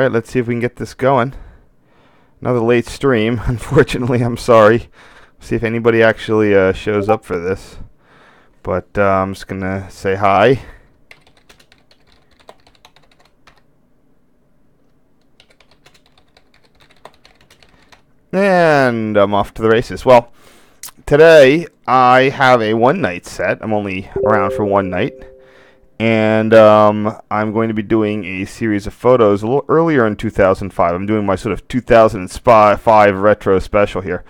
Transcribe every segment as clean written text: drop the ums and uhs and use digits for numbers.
Alright, let's see if we can get this going. Another late stream. Unfortunately, I'm sorry. See if anybody actually shows up for this. But I'm just going to say hi. And I'm off to the races. Well, today I have a one-night set. I'm only around for one night. And I'm going to be doing a series of photos a little earlier in 2005. I'm doing my sort of 2005 retro special here.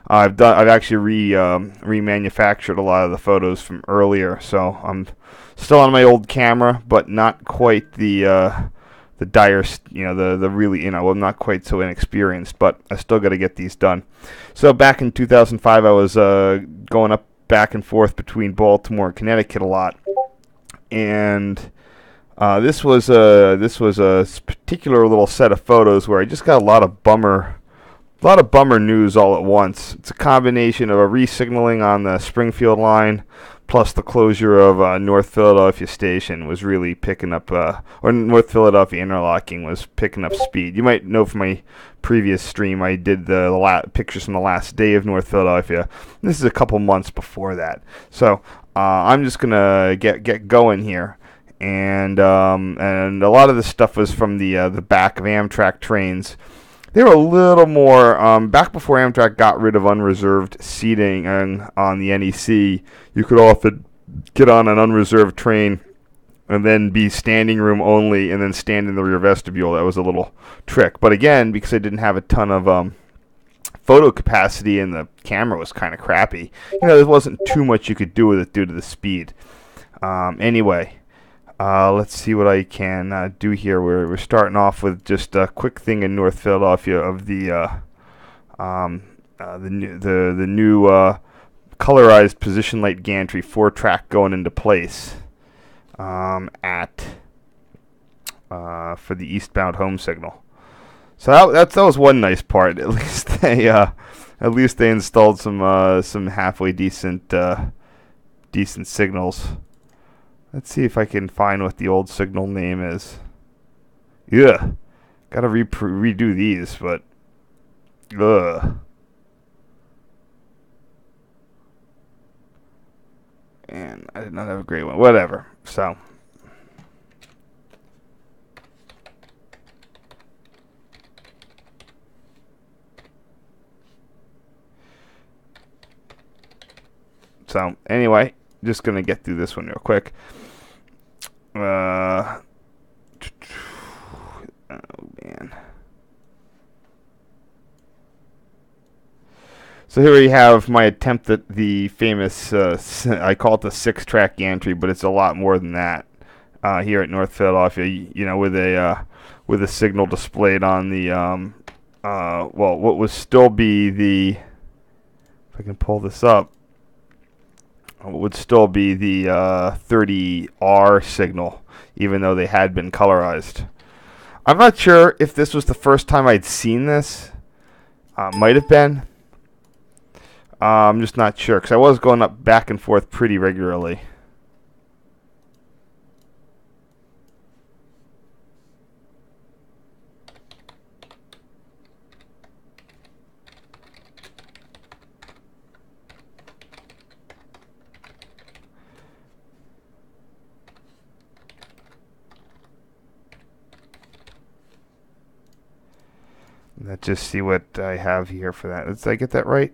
I've actually remanufactured a lot of the photos from earlier, so I'm still on my old camera, but not quite the dire, the really, I'm not quite so inexperienced, but I still got to get these done. So back in 2005, I was going up back and forth between Baltimore and Connecticut a lot. And this was a particular little set of photos where I just got a lot of bummer news all at once. It's a combination of a re-signaling on the Springfield Line, plus the closure of North Philadelphia Station was really picking up, or North Philadelphia interlocking was picking up speed. You might know from my previous stream I did the pictures from the last day of North Philadelphia. This is a couple months before that, so. I'm just gonna get going here, and a lot of this stuff was from the back of Amtrak trains. They were a little more back before Amtrak got rid of unreserved seating on the NEC. You could often get on an unreserved train and then be standing room only, and then stand in the rear vestibule. That was a little trick, but again, because I didn't have a ton of photo capacity and the camera was kind of crappy, there wasn't too much you could do with it due to the speed. Anyway, let's see what I can do here. We're starting off with just a quick thing in North Philadelphia of the new colorized position light gantry 4-track going into place for the eastbound home signal. So that was one nice part. At least they installed some halfway decent signals. Let's see if I can find what the old signal name is. Yeah, gotta redo these, but ugh. And I did not have a great one. Whatever. So. So, anyway, just going to get through this one real quick. Oh, man. So here we have my attempt at the famous, I call it the 6-track gantry, but it's a lot more than that. Here at North Philadelphia, with a signal displayed on the, what would still be the, if I can pull this up, would still be the 30R signal, even though they had been colorized. I'm not sure if this was the first time I'd seen this. Might have been. I'm just not sure, because I was going up back and forth pretty regularly. Let's just see what I have here for that. Did I get that right?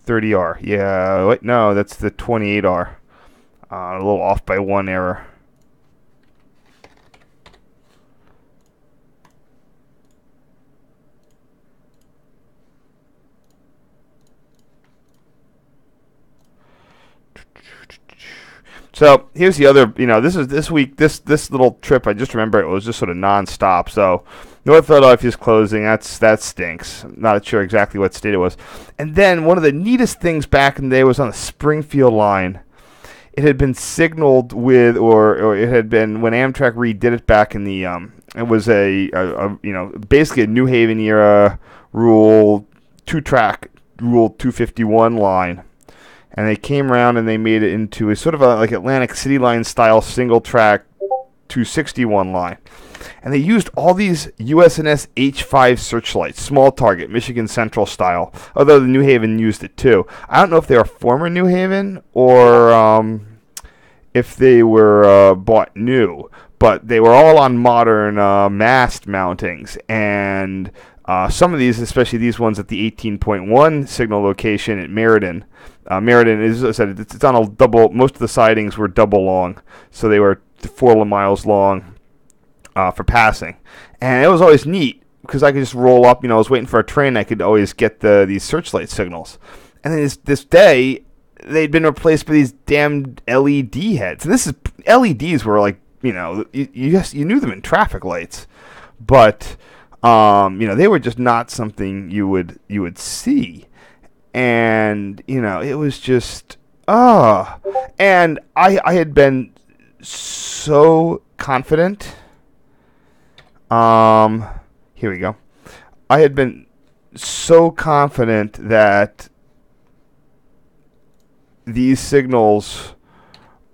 30R. Yeah, wait, no, that's the 28R. A little off by one error. So here's the other, this week, this little trip, I just remember it was just sort of nonstop. So North Philadelphia's closing, that stinks. I'm not sure exactly what state it was. And then one of the neatest things back in the day was on the Springfield Line. It had been signaled with, or it had been, when Amtrak redid it back in the, it was basically a New Haven era rule, 2-track rule 251 line. And they came around and they made it into a sort of like Atlantic City Line style single track 261 line. and they used all these US&S H-5 searchlights, small target, Michigan Central style, although the New Haven used it too. I don't know if they were former New Haven or if they were bought new, but they were all on modern mast mountings, and some of these, especially these ones at the 18.1 signal location at Meriden. Meriden is, as I said, it's on a double. Most of the sidings were double long, so they were 4 miles long for passing, and it was always neat because I could just roll up. I was waiting for a train. I could always get these searchlight signals, and then this day they'd been replaced by these damn LED heads. And this is LEDs were like, you knew them in traffic lights, but they were just not something you would see. And it was just and I had been so confident. Here we go. I had been so confident that these signals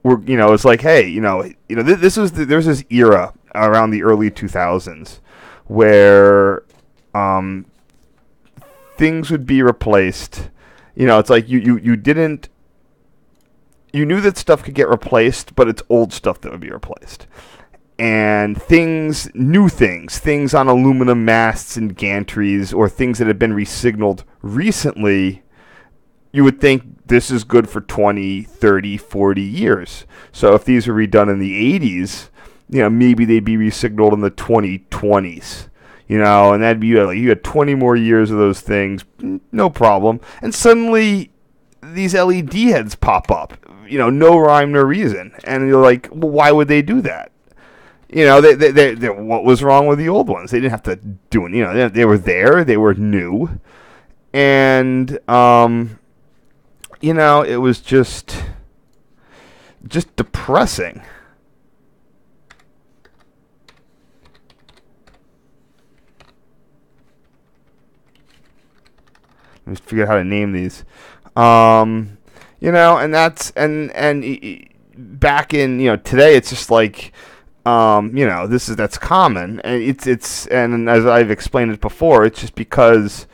were, it's like, hey, there's this era around the early 2000s where things would be replaced. It's like you knew that stuff could get replaced, but it's old stuff that would be replaced. And new things on aluminum masts and gantries, or things that had been resignaled recently, you would think this is good for 20, 30, 40 years. So if these were redone in the 80s, maybe they'd be resignaled in the 2020s. And that'd be like you had 20 more years of those things, no problem. And suddenly these LED heads pop up, no rhyme, no reason. And you're like, well, why would they do that? What was wrong with the old ones? They didn't have to do it. They were there. They were new. And, it was just depressing. Let me figure out how to name these. And that's and back in today, it's just like that's common, and it's and as I've explained it before, it's just because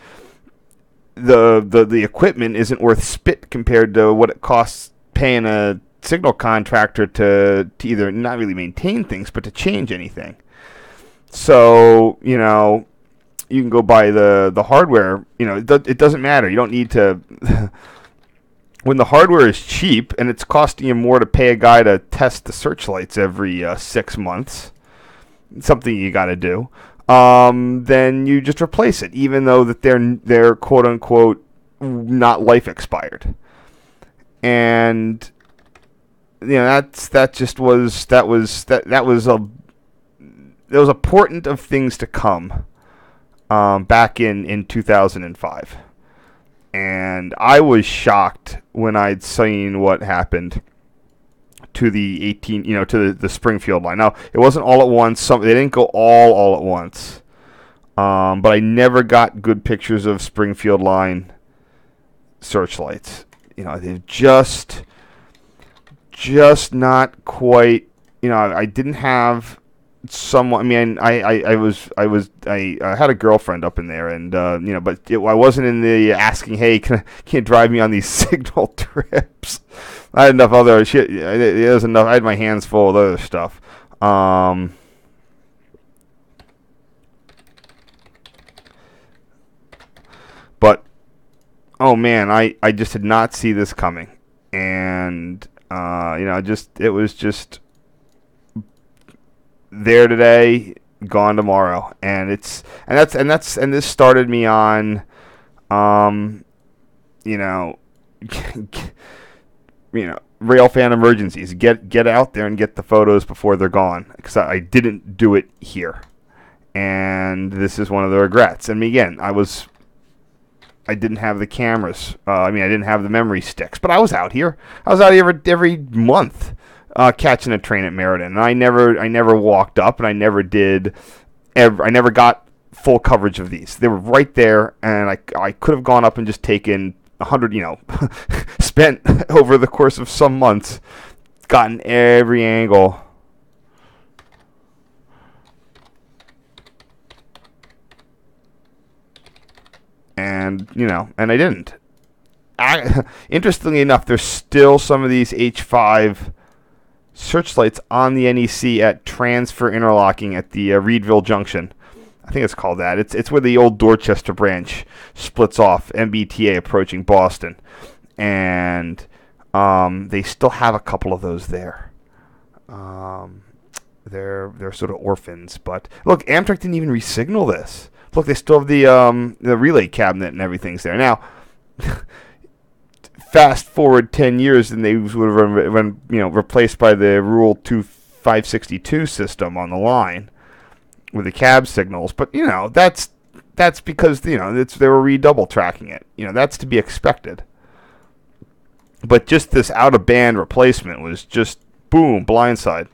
the equipment isn't worth spit compared to what it costs paying a signal contractor to either not really maintain things but to change anything. So you can go buy the hardware. It doesn't matter. You don't need to. When the hardware is cheap and it's costing you more to pay a guy to test the searchlights every 6 months, something you got to do, then you just replace it, even though that they're quote unquote not life expired. And that was a portent of things to come. Back in 2005. And I was shocked when I'd seen what happened to the to the Springfield line. Now, it wasn't all at once. They didn't go all at once. But I never got good pictures of Springfield Line searchlights. They're just not quite. I didn't have someone. I mean, I had a girlfriend up in there, and but I wasn't in the asking, hey, can you drive me on these signal trips? I had enough other shit. There's enough. I had my hands full of other stuff. But oh man, I just did not see this coming, and it was just there today, gone tomorrow, and this started me on, rail fan emergencies. Get out there and get the photos before they're gone, because I didn't do it here, and this is one of the regrets. And again, I didn't have the cameras. I didn't have the memory sticks, but I was out here. Every month. Catching a train at Meriden, and I never walked up, and I never got full coverage of these. They were right there, and I could have gone up and just taken 100, spent over the course of some months, gotten every angle. And, and I didn't. Interestingly enough, there's still some of these H-5 searchlights on the NEC at transfer interlocking at the Reedville Junction. I think it's called that. It's where the old Dorchester branch splits off, MBTA approaching Boston. And they still have a couple of those there. They're sort of orphans. But look, Amtrak didn't even re-signal this. Look, they still have the relay cabinet and everything's there. Now, fast forward 10 years and they would have been replaced by the Rule 2562 system on the line with the cab signals. But, that's because, they were redouble tracking it. That's to be expected. But just this out-of-band replacement was just, boom, blindside.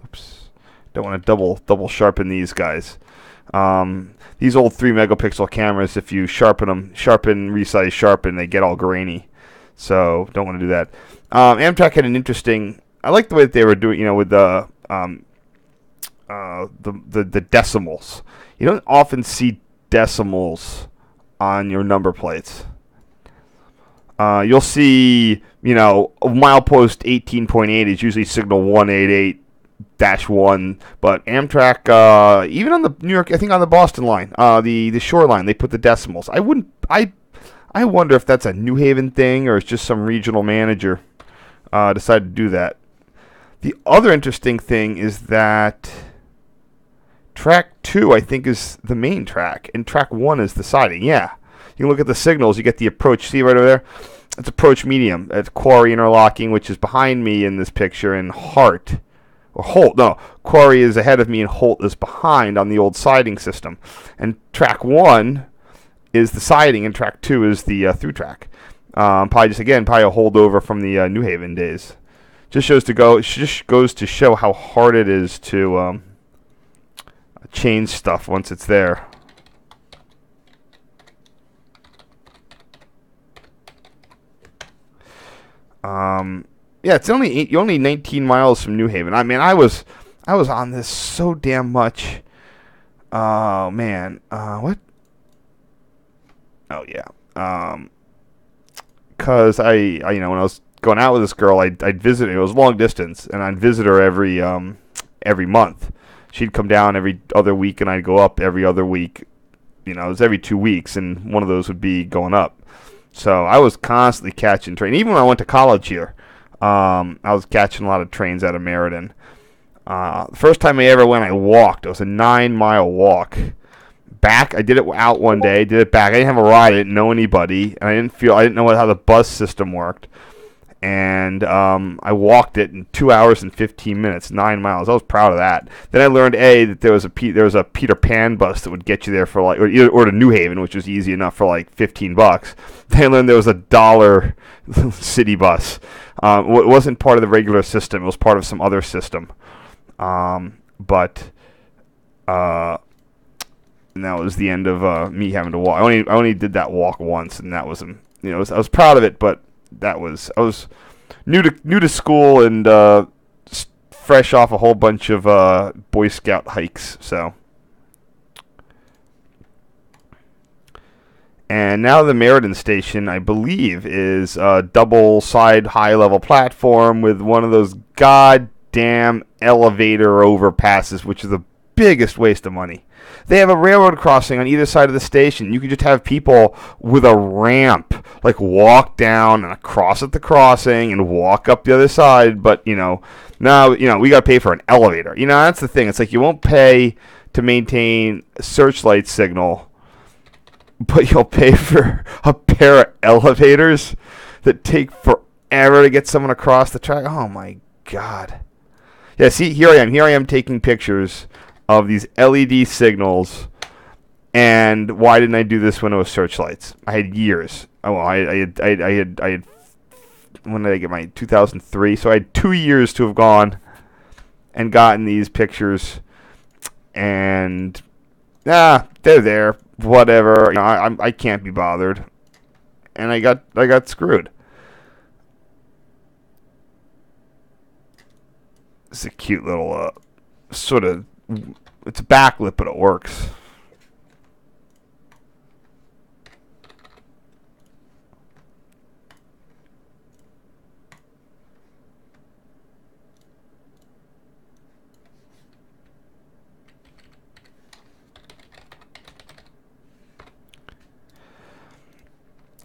Oops. Don't want to double sharpen these guys. These old 3-megapixel cameras, if you resize, sharpen, they get all grainy. So don't want to do that. Amtrak had an interesting. I like the way that they were doing, with the decimals. You don't often see decimals on your number plates. You'll see, milepost 18.8 is usually signal 188-1, but Amtrak, even on the New York, I think on the Boston line, the Shore line, they put the decimals. I wonder if that's a New Haven thing or it's just some regional manager decided to do that. The other interesting thing is that track 2, I think, is the main track, and track 1 is the siding. Yeah. You can look at the signals. You get the approach. See right over there? It's approach medium. It's Quarry interlocking, which is behind me in this picture, and Holt. No, Quarry is ahead of me, and Holt is behind on the old siding system. And track 1 is the siding, and track 2 is the through track. Probably a holdover from the New Haven days. Just goes to show how hard it is to change stuff once it's there. Yeah, it's only 19 miles from New Haven. I mean, I was on this so damn much. Oh man, what? Oh yeah, cause I when I was going out with this girl, I'd visit her. It was long distance, and I'd visit her every month. She'd come down every other week, and I'd go up every other week. It was every 2 weeks, and one of those would be going up. So I was constantly catching trains. Even when I went to college here, I was catching a lot of trains out of Meriden. The first time I ever went, I walked. It was a 9-mile walk. Back, I did it out one day, did it back. I didn't have a ride. I didn't know anybody, and I didn't know how the bus system worked. And I walked it in 2 hours and 15 minutes, 9 miles. I was proud of that. Then I learned that there was a Peter Pan bus that would get you there for or to New Haven, which was easy enough for like $15. Then I learned there was a $1 city bus. It wasn't part of the regular system. It was part of some other system. But and that was the end of me having to walk. I only did that walk once, and that was I was proud of it, but. I was new to school and fresh off a whole bunch of Boy Scout hikes. So, and now the Meriden station, I believe, is a double side high level platform with one of those goddamn elevator overpasses, which is the biggest waste of money. They have a railroad crossing on either side of the station. You can just have people with a ramp, like walk down and cross at the crossing and walk up the other side. But, now, we got to pay for an elevator. That's the thing. It's like you won't pay to maintain a searchlight signal, but you'll pay for a pair of elevators that take forever to get someone across the track. Oh, my God. Yeah, see, here I am. Here I am taking pictures of these LED signals, and why didn't I do this when it was searchlights? I had years. I had. When did I get my 2003? So I had 2 years to have gone and gotten these pictures, and they're there. Whatever. I can't be bothered, and I got screwed. It's a cute little sort of. It's a backlit, but it works.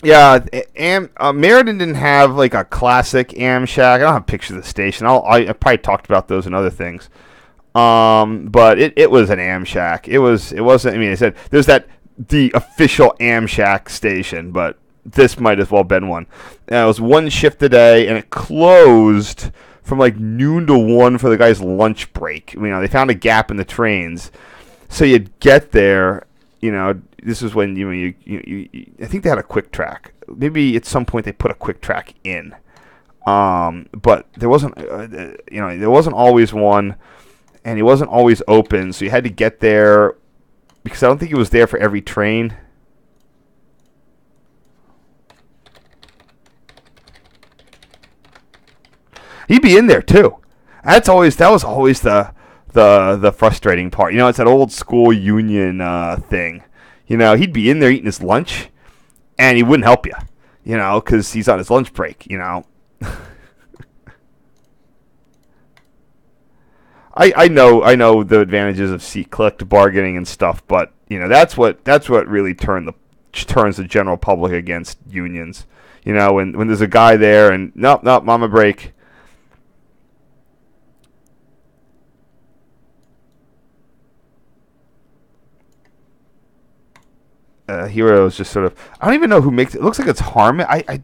Yeah, Meriden didn't have like a classic Am Shack. I don't have pictures of the station. I probably talked about those and other things. But it was an Am Shack. It wasn't. I mean, I said there's the official Am Shack station, but this might as well have been one. And it was one shift a day, and it closed from like noon to 1 for the guys' lunch break. You know, they found a gap in the trains, so you'd get there. You know, this is when you I think they had a quick track. Maybe at some point they put a quick track in, but there wasn't. There wasn't always one, and it wasn't always open. So you had to get there because I don't think it was there for every train. He'd be in there too. That was always the frustrating part. You know, it's that old school union thing. You know, he'd be in there eating his lunch, and he wouldn't help you. You know, because he's on his lunch break. You know. I know the advantages of seat collective bargaining and stuff, but you know that's what really turns the general public against unions. You know, when there's a guy there and nope, I'm on break. Hero is just sort of. I don't even know who makes it. It looks like it's Harman. I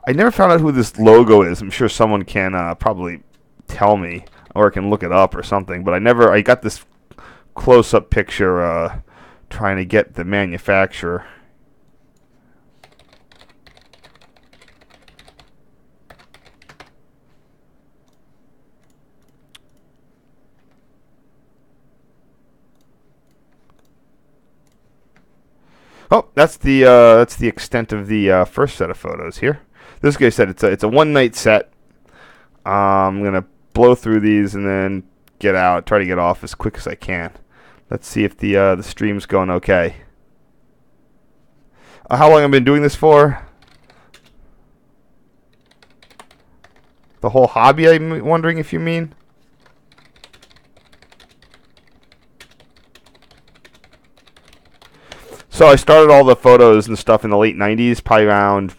never found out who this logo is. I'm sure someone can probably tell me, or I can look it up or something. But I got this close-up picture trying to get the manufacturer. Oh, that's the extent of the first set of photos here. This guy said it's a one-night set. I'm gonna blow through these and then get out. Try to get off as quick as I can. Let's see if the stream's going okay. How long I've been doing this for? The whole hobby, I'm wondering if you mean. So I started all the photos and stuff in the late 90s, probably around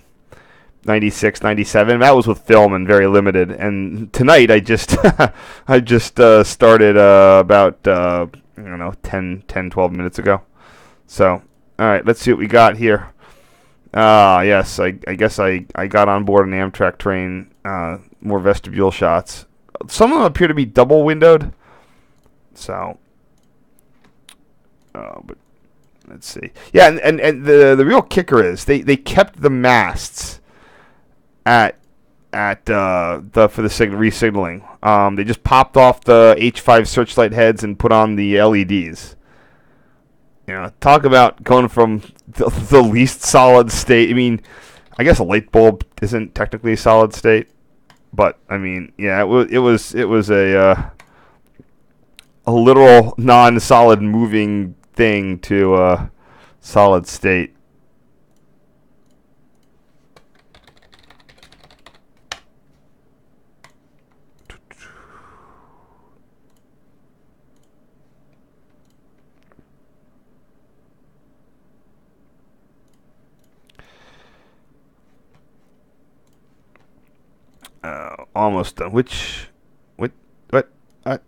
96, 97. That was with film and very limited. And tonight I just started about, I don't know, 10, 12 minutes ago. So, all right, let's see what we got here. Yes, I guess I got on board an Amtrak train, more vestibule shots. Some of them appear to be double windowed. So, but let's see. Yeah, and the real kicker is they kept the masts at for the re-signaling. They just popped off the H-5 searchlight heads and put on the LEDs. You know, talk about going from the least solid state. I mean, I guess a light bulb isn't technically a solid state, but I mean, yeah, it was a literal non-solid moving thing to solid state. Almost done. What? I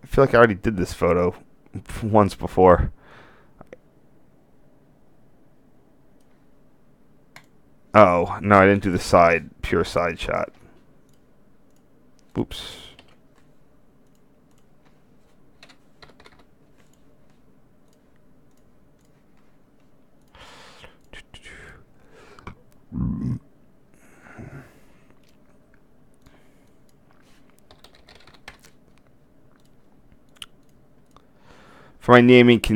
feel like I already did this photo once before. Oh, no, I didn't do the pure side shot. Oops. For my naming what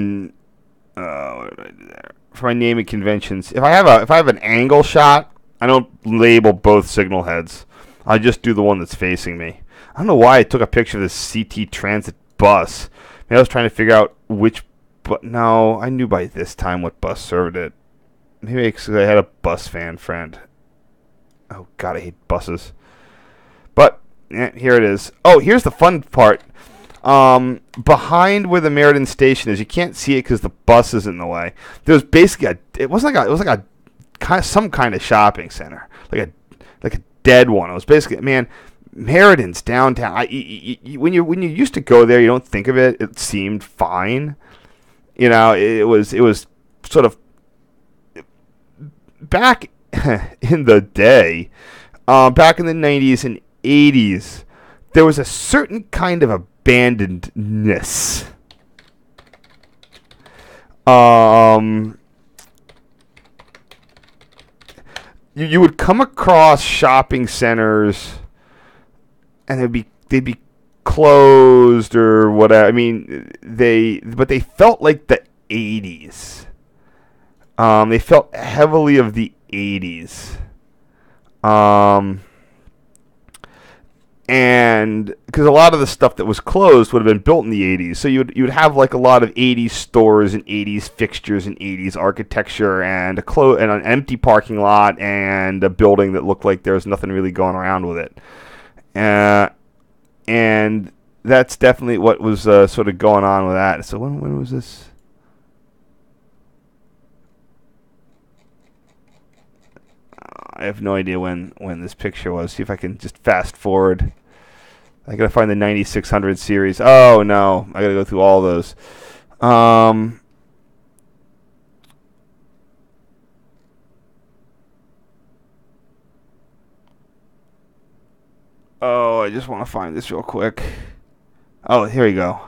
did I do there? For my naming conventions, if I have an angle shot, I don't label both signal heads. I just do the one that's facing me. I don't know why I took a picture of this CT Transit bus. Maybe I was trying to figure out which. But no, I knew by this time what bus served it. Maybe because I had a bus fan friend. Oh God, I hate buses. But yeah, here it is. Oh, here's the fun part. Behind where the Meriden station is, you can't see it because the bus is in the way. There was basically it was like a some kind of shopping center, like a dead one. It was basically, man, Meriden downtown. When you used to go there, you don't think of it. It seemed fine. You know, it was sort of back in the day, back in the 90s and 80s. There was a certain kind of abandonedness. You would come across shopping centers, and they'd be closed or whatever. I mean, they felt like the 80s. They felt heavily of the 80s. And because a lot of the stuff that was closed would have been built in the 80s, so you'd have like a lot of 80s stores and 80s fixtures and 80s architecture and an empty parking lot and a building that looked like there was nothing really going around with it. And that's definitely what was sort of going on with that. So when was this? I have no idea when this picture was. See if I can just fast forward. I gotta find the 9600 series. Oh no, I gotta go through all those. Oh, I just want to find this real quick. Oh, here we go.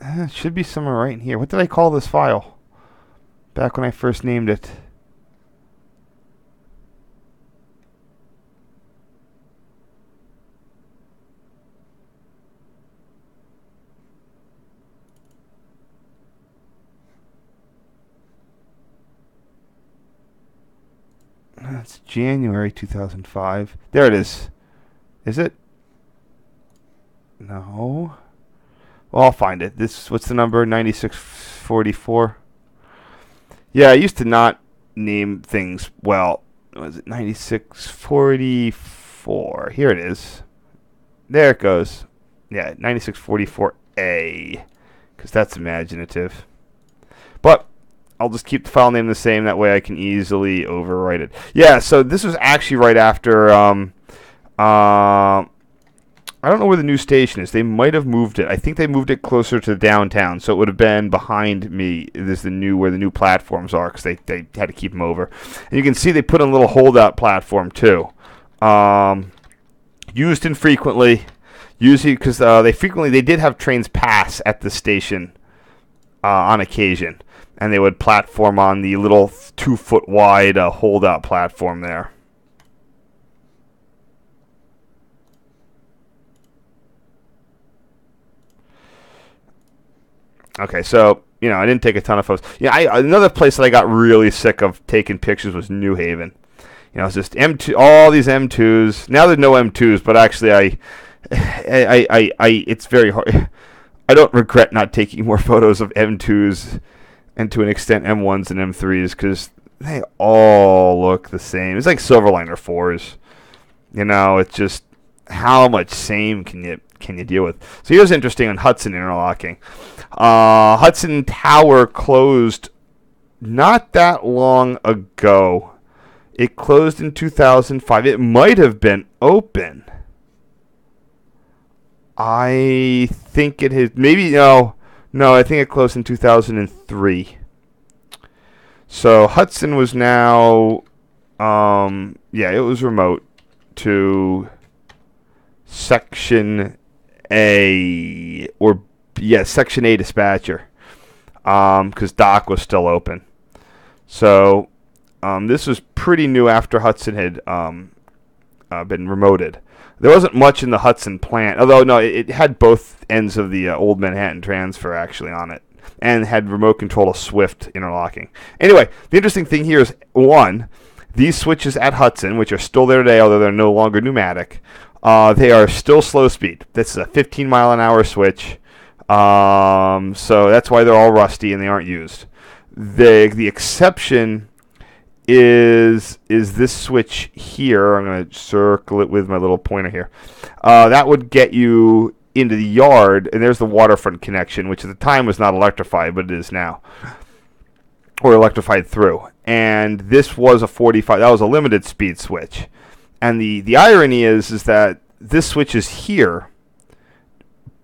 It should be somewhere right in here. What did I call this file? Back when I first named it. That's January 2005. There it is. Is it? No. Well, I'll find it. What's the number? 9644. Yeah, I used to not name things well. Was it 9644? Here it is. There it goes. Yeah, 9644A, because that's imaginative. But I'll just keep the file name the same. That way I can easily overwrite it. Yeah, so this was actually right after... I don't know where the new station is. They might have moved it. I think they moved it closer to downtown, so it would have been behind me. This is where the new platforms are, because they had to keep them over. And you can see they put in a little holdout platform too. Used infrequently, usually because they did have trains pass at the station on occasion, and they would platform on the little 2-foot wide holdout platform there. Okay, so, I didn't take a ton of photos. Yeah, another place that I got really sick of taking pictures was New Haven. It's just M2, all these M2s. Now there's no M2s, but actually it's very hard. I don't regret not taking more photos of M2s and to an extent M1s and M3s because they all look the same. It's like Silverliner 4s. It's just how much same can you deal with? So here's interesting on Hudson interlocking. Hudson Tower closed not that long ago. It closed in 2005. It might have been open. I think it has. Maybe no. I think it closed in 2003. So Hudson was now, it was remote to Section A Section A dispatcher, because Dock was still open. So this was pretty new after Hudson had been remoted. There wasn't much in the Hudson plant, although no, it had both ends of the old Manhattan transfer actually on it, and had remote control of Swift interlocking. Anyway, the interesting thing here is, one, these switches at Hudson, which are still there today, although they're no longer pneumatic, they are still slow speed. This is a 15-mile-an-hour switch, so that's why they're all rusty and they aren't used. The exception is this switch here. I'm going to circle it with my little pointer here. That would get you into the yard, and there's the waterfront connection, which at the time was not electrified, but it is now, or electrified through. And this was a 45. That was a limited speed switch. And the irony is that this switch is here,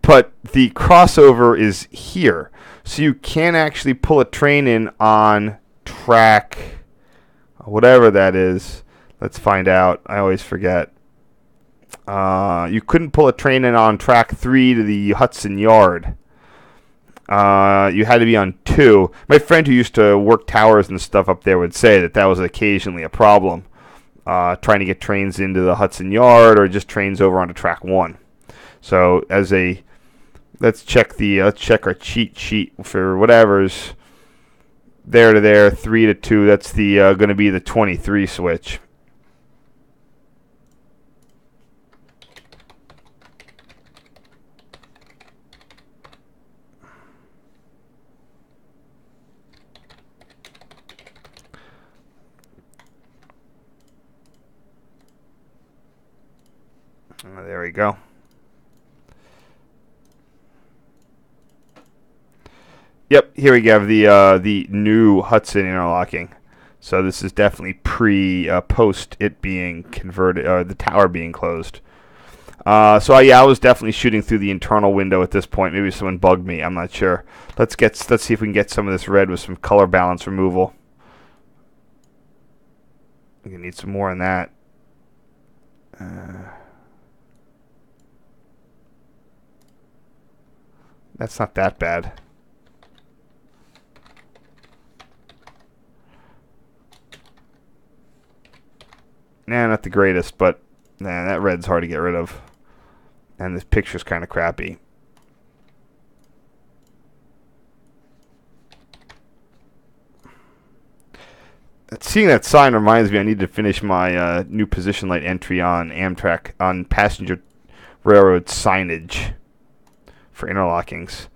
but the crossover is here. So you can actually pull a train in on track, whatever that is. Let's find out. I always forget. You couldn't pull a train in on track 3 to the Hudson Yard. You had to be on 2. My friend who used to work towers and stuff up there would say that was occasionally a problem, trying to get trains into the Hudson Yard or just trains over onto track 1. So let's check our cheat sheet for whatever's there to there, 3 to 2. That's the going to be the 23 switch. There we go. Yep, here we have the new Hudson interlocking. So this is definitely post it being converted, the tower being closed. Yeah, I was definitely shooting through the internal window at this point. Maybe someone bugged me. I'm not sure. Let's see if we can get some of this red with some color balance removal. We're gonna need some more on that. That's not that bad. Nah, not the greatest, but nah, that red's hard to get rid of. And this picture's kind of crappy. Seeing that sign reminds me I need to finish my new position light entry on Amtrak, on passenger railroad signage for interlockings.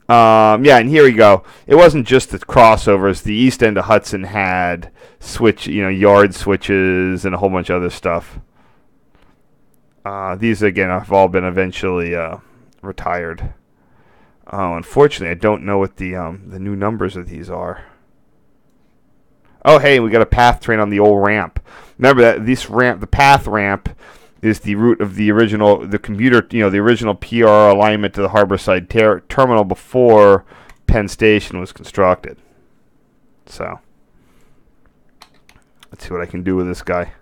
Yeah, and here we go. It wasn't just the crossovers. The east end of Hudson had yard switches and a whole bunch of other stuff. These again have all been eventually retired. Unfortunately, I don't know what the new numbers of these are. Oh, hey, we got a path train on the old ramp. Remember that the path ramp is the route of the original, the original PR alignment to the Harborside terminal before Penn Station was constructed. So, let's see what I can do with this guy.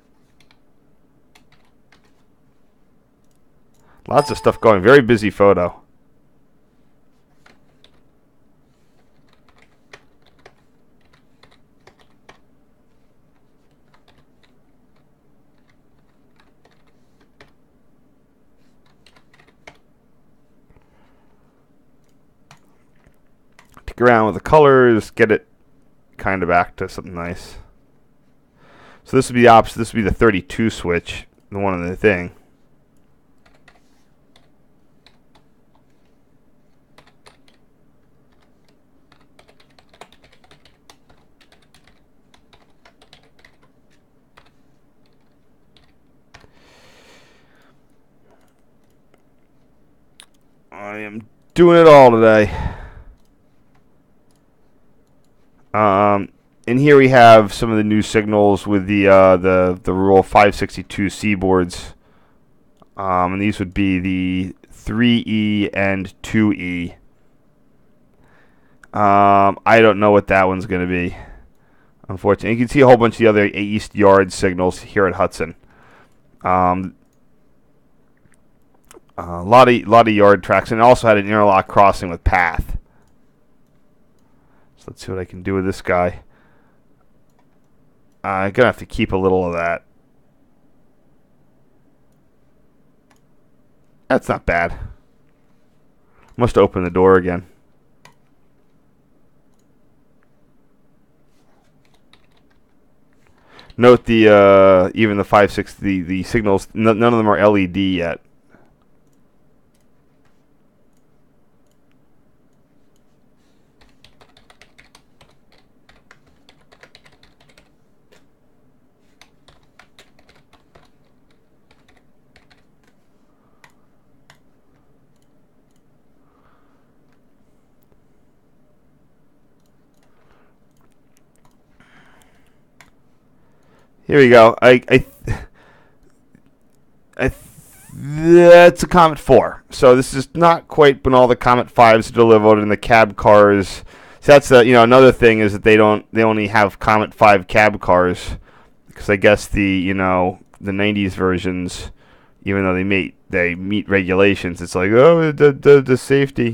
Lots of stuff going. Very busy photo. Around with the colors, get it kind of back to something nice. So this would be the opposite. This would be the 32 switch, the one on the thing. I am doing it all today. And here we have some of the new signals with the Rule 562 C-boards. And these would be the 3E and 2E. I don't know what that one's going to be, unfortunately. You can see a whole bunch of the other East Yard signals here at Hudson. A lot of yard tracks, and it also had an interlock crossing with path. So let's see what I can do with this guy. I'm going to have to keep a little of that. That's not bad. Must open the door again. Note the even the 5.6 the signals, none of them are LED yet. Here we go. That's a Comet 4. So this is not quite when all the Comet 5s are delivered and the cab cars. So that's another thing is that they only have Comet 5 cab cars because I guess the 90s versions, even though they meet regulations, it's like, oh, the safety,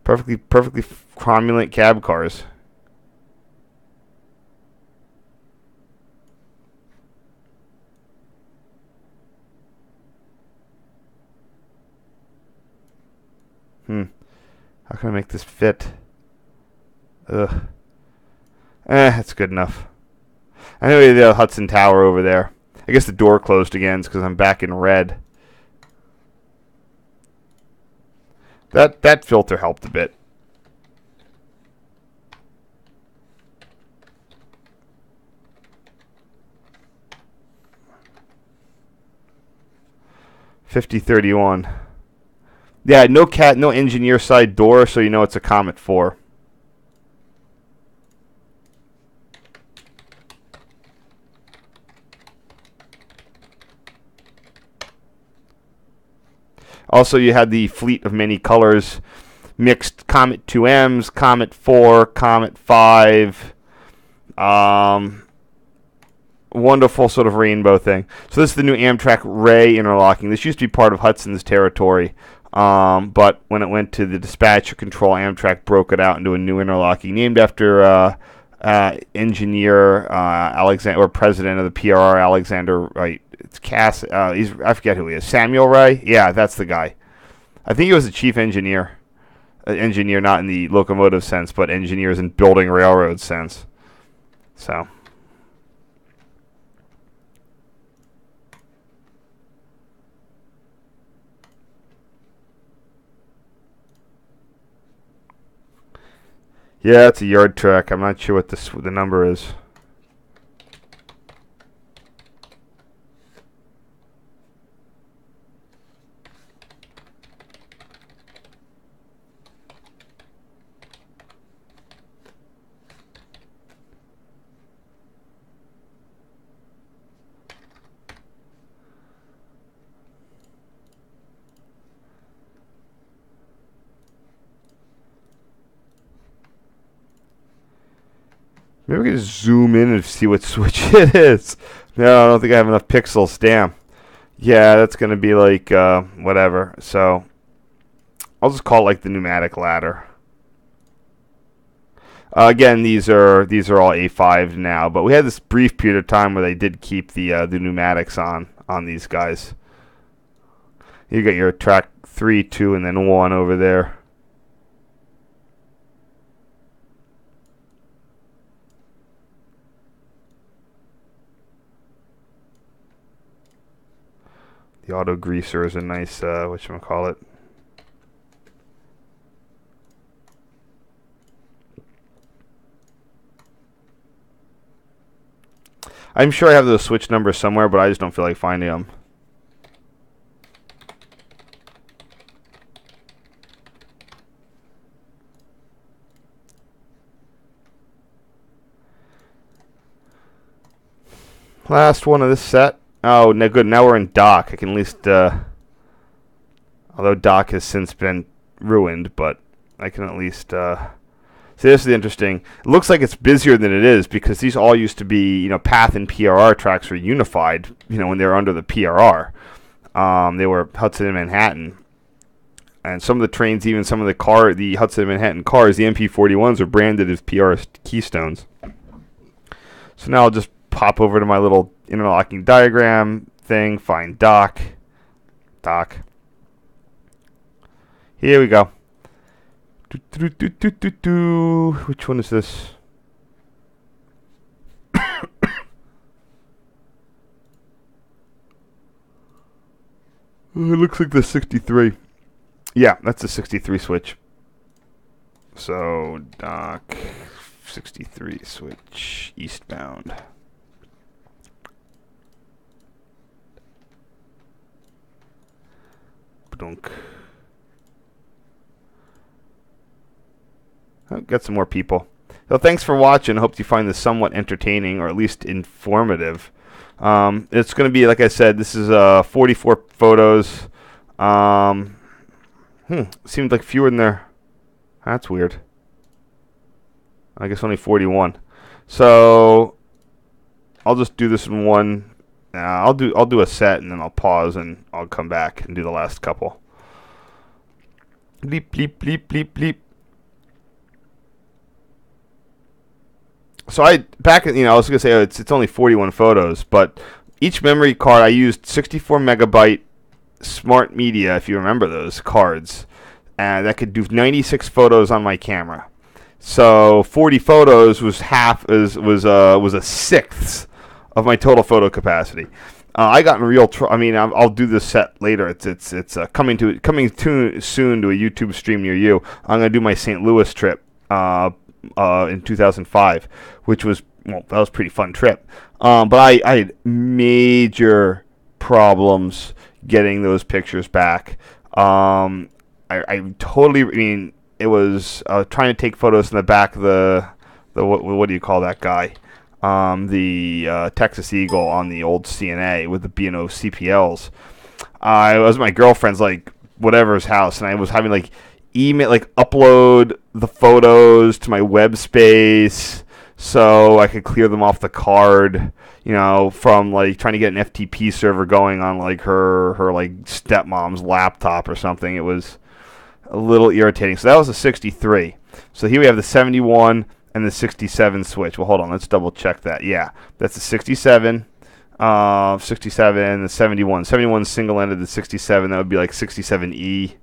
perfectly cromulent cab cars. How can I make this fit? Ugh. That's good enough. I know the Hudson Tower over there. I guess the door closed again because I'm back in red. That filter helped a bit. $50.31. Yeah, no engineer side door, so you know it's a Comet 4. Also, you had the fleet of many colors, mixed Comet 2Ms, Comet 4, Comet 5. Wonderful sort of rainbow thing. So this is the new Amtrak Ray interlocking. This used to be part of Hudson's territory. But when it went to the dispatcher control, Amtrak broke it out into a new interlocking named after engineer Alexander, or president of the PRR, Alexander. Right? It's Cass. I forget who he is. Samuel Ray. Yeah, that's the guy. I think he was the chief engineer. Engineer, not in the locomotive sense, but engineers in building railroad sense. So. Yeah, it's a yard track. I'm not sure what the number is. Maybe we can just zoom in and see what switch it is. No, I don't think I have enough pixels. Damn. Yeah, that's going to be like whatever. So I'll just call it like the pneumatic ladder. Again, these are all A5 now, but we had this brief period of time where they did keep the pneumatics on these guys. You got your track 3, 2, and then 1 over there. The auto greaser is a nice, whatchamacallit. I'm sure I have those switch numbers somewhere, but I just don't feel like finding them. Last one of this set. Oh, no, good. Now we're in dock. I can at least, although dock has since been ruined, but I can at least, see, this is interesting. It looks like it's busier than it is because these all used to be, PATH and PRR tracks were unified, when they were under the PRR. They were Hudson and Manhattan. And some of the trains, even some of the Hudson and Manhattan cars, the MP41s are branded as PR Keystones. So now I'll just pop over to my little interlocking diagram thing, find dock. Here we go. Which one is this? It looks like the 63. Yeah, that's the 63 switch. So, dock 63 switch eastbound. Dunk. Oh, got some more people. So thanks for watching. Hope you find this somewhat entertaining or at least informative. It's going to be, like I said, this is 44 photos. Seemed like fewer than there. That's weird. I guess only 41. So I'll just do this in one. I'll do a set and then I'll pause and I'll come back and do the last couple. Bleep bleep bleep bleep bleep. So I was gonna say it's only 41 photos, but each memory card I used 64 megabyte smart media, if you remember those cards, and that could do 96 photos on my camera. So 40 photos was was a sixth of my total photo capacity. I got in real trouble. I mean, I'll do this set later. It's coming too soon to a YouTube stream near you. I'm gonna do my St. Louis trip in 2005, which was, well, that was a pretty fun trip. But I had major problems getting those pictures back. I totally. I mean, it was trying to take photos in the back of the what do you call that guy? The Texas Eagle on the old CNA with the B&O CPLs. I was at my girlfriend's, like, whatever's house, and I was having, like, upload the photos to my web space so I could clear them off the card, from, like, trying to get an FTP server going on, like, her like, stepmom's laptop or something. It was a little irritating. So that was a 63. So here we have the 71 and the 67 switch. Well, hold on. Let's double check that. Yeah, that's the 67, 67, the 71. 71 single-ended, the 67. That would be like 67E.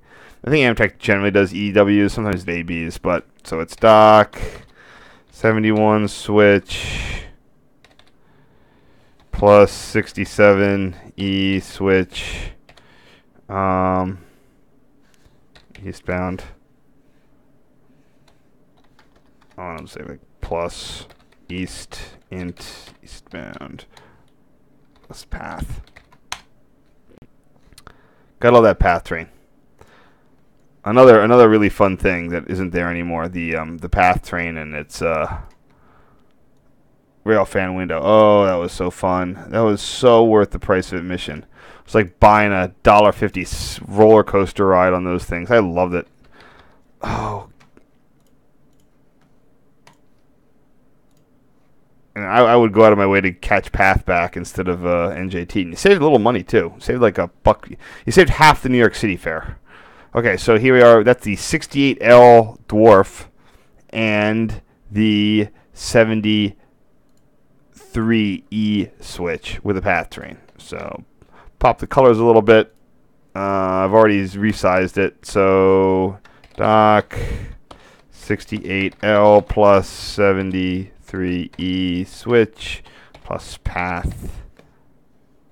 I think Amtech generally does EWs, sometimes ABs, but so it's dock, 71 switch, plus 67E switch, eastbound. I'll say like plus eastbound plus path. Got all that path train. Another really fun thing that isn't there anymore, the path train and its rail fan window. Oh, that was so fun. That was so worth the price of admission. It's like buying a $1.50 roller coaster ride on those things. I loved it. Oh. And I would go out of my way to catch path back instead of NJT. And you saved a little money too. You saved like $1. You saved half the New York City fare. Okay, so here we are. That's the 68L Dwarf and the 73E switch with a path train. So pop the colors a little bit. I've already resized it. So dock 68L plus 73E switch plus path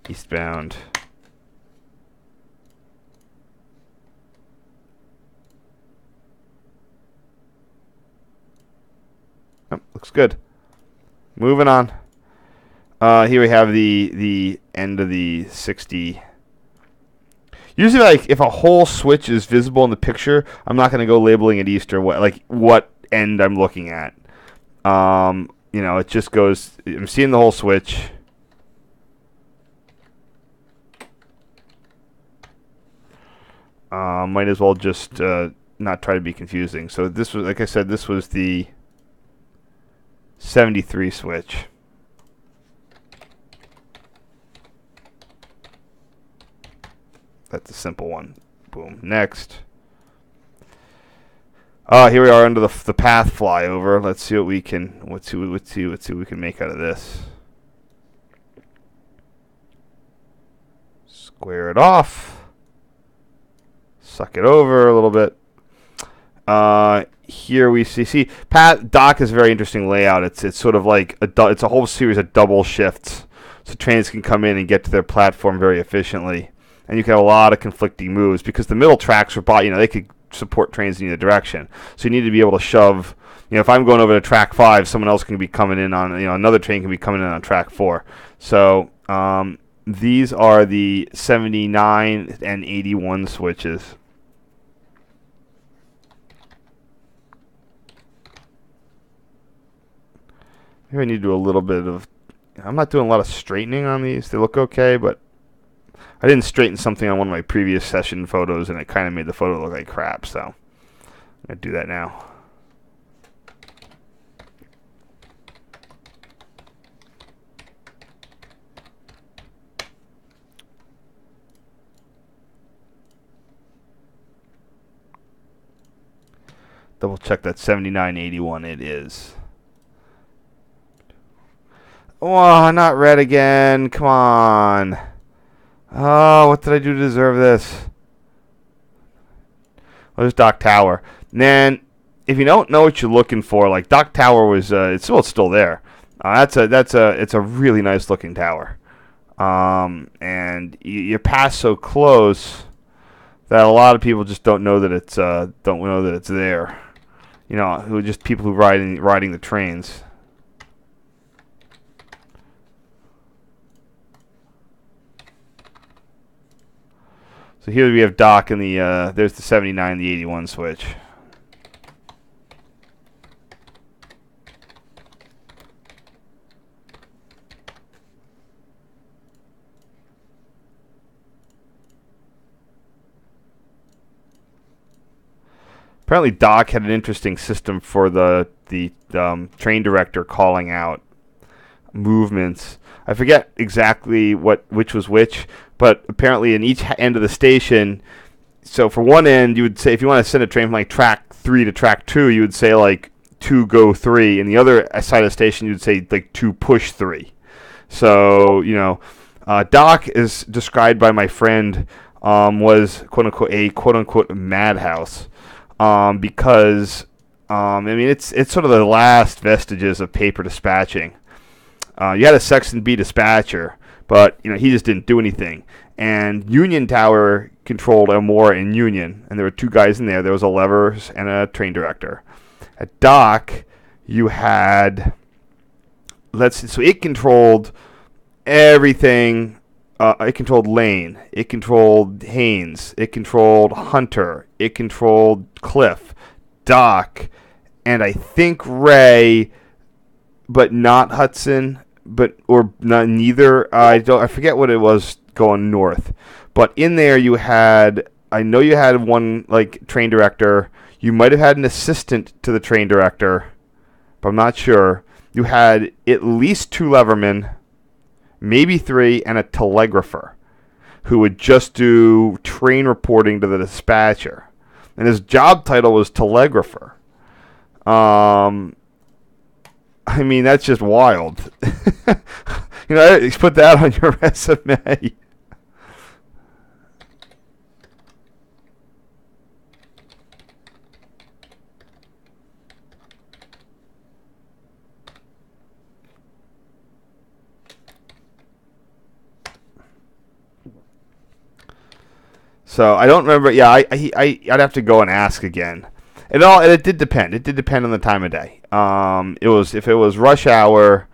eastbound. Oh, looks good. Moving on. Here we have the end of the 60. Usually, like, if a whole switch is visible in the picture, I'm not going to go labeling it east or what end I'm looking at. It just goes. I'm seeing the whole switch. Might as well just not try to be confusing. So this was, like I said, this was the 73 switch. That's a simple one. Boom. Next. Here we are under the path flyover. Let's see what we can make out of this. Square it off. Suck it over a little bit. Here we see path dock is a very interesting layout. It's sort of like it's a whole series of double shifts, so trains can come in and get to their platform very efficiently, and you can have a lot of conflicting moves because the middle tracks are they could support trains in either direction. So you need to be able to shove. If I'm going over to track 5, someone else can be coming in on. Another train can be coming in on track 4. So these are the 79 and 81 switches. Maybe I need to do a little bit of... I'm not doing a lot of straightening on these. They look okay, but I didn't straighten something on one of my previous session photos, and it kind of made the photo look like crap, so I'm going to do that now. Double check that 7981 it is. Oh, not red again. Come on. Oh, what did I do to deserve this? Well, there's Dock Tower. And then, if you don't know what you're looking for, like Dock Tower was, it's still there. It's a really nice looking tower. And you pass so close that a lot of people just don't know that it's there. You know, who just people who riding the trains. So here we have Dock and there's the 79, the 81 switch. Apparently, Dock had an interesting system for the train director calling out movements. I forget exactly which was which, but apparently in each end of the station, so for one end, you would say, if you want to send a train from like track 3 to track 2, you would say like 2 go 3, and the other side of the station, you would say like 2 push 3. So, you know, Dock is described by my friend was quote unquote madhouse. Because I mean it's sort of the last vestiges of paper dispatching. You had a Section B dispatcher, but you know he just didn't do anything. And Union Tower controlled Elmore and Union, and there were 2 guys in there. There was a levers and a train director. At Dock, you had so it controlled everything. It controlled Lane. It controlled Haynes. It controlled Hunter. It controlled Cliff, Dock, and I think Ray, but not Hudson, or not neither. I forget what it was going north. But in there I know you had one like train director. You might have had an assistant to the train director, but I'm not sure. You had at least 2 levermen, maybe 3, and a telegrapher who would just do train reporting to the dispatcher. And his job title was telegrapher. I mean, that's just wild. You know, you put that on your resume. So I don't remember. Yeah, I'd have to go and ask again. It did depend. It did depend on the time of day. If it was rush hour,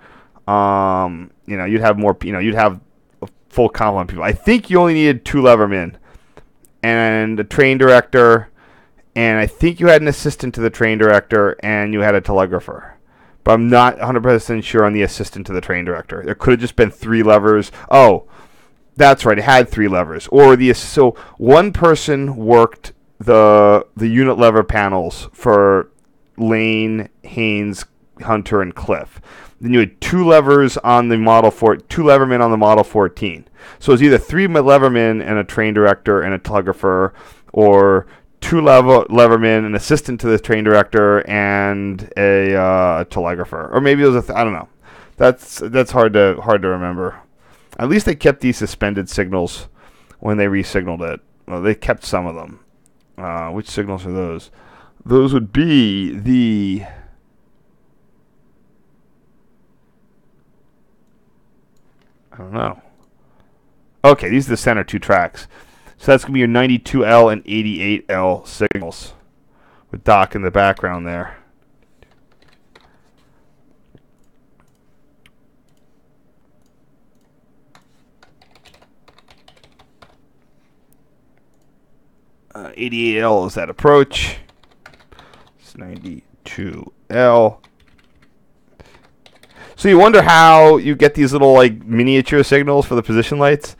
you know, you'd have more. You know, you'd have a full complement of people. I think you only needed 2 levermen and a train director, and I think you had an assistant to the train director, and you had a telegrapher. But I'm not 100% sure on the assistant to the train director. There could have just been 3 levers. Oh. That's right. It had 3 levers, so one person worked the unit lever panels for Lane, Haynes, Hunter, and Cliff. Then you had 2 levers on the Model 4, 2 levermen on the Model 14. So it was either 3 levermen and a train director and a telegrapher, or 2 levermen, an assistant to the train director, and a telegrapher, or maybe it was I don't know. That's hard to remember. At least they kept these suspended signals when they re-signaled it. Well, they kept some of them. Which signals are those? Those would be the... I don't know. Okay, these are the center 2 tracks. So that's going to be your 92L and 88L signals with Dock in the background there. Uh, 88L is that approach. It's 92L. So you wonder how you get these little like miniature signals for the position lights?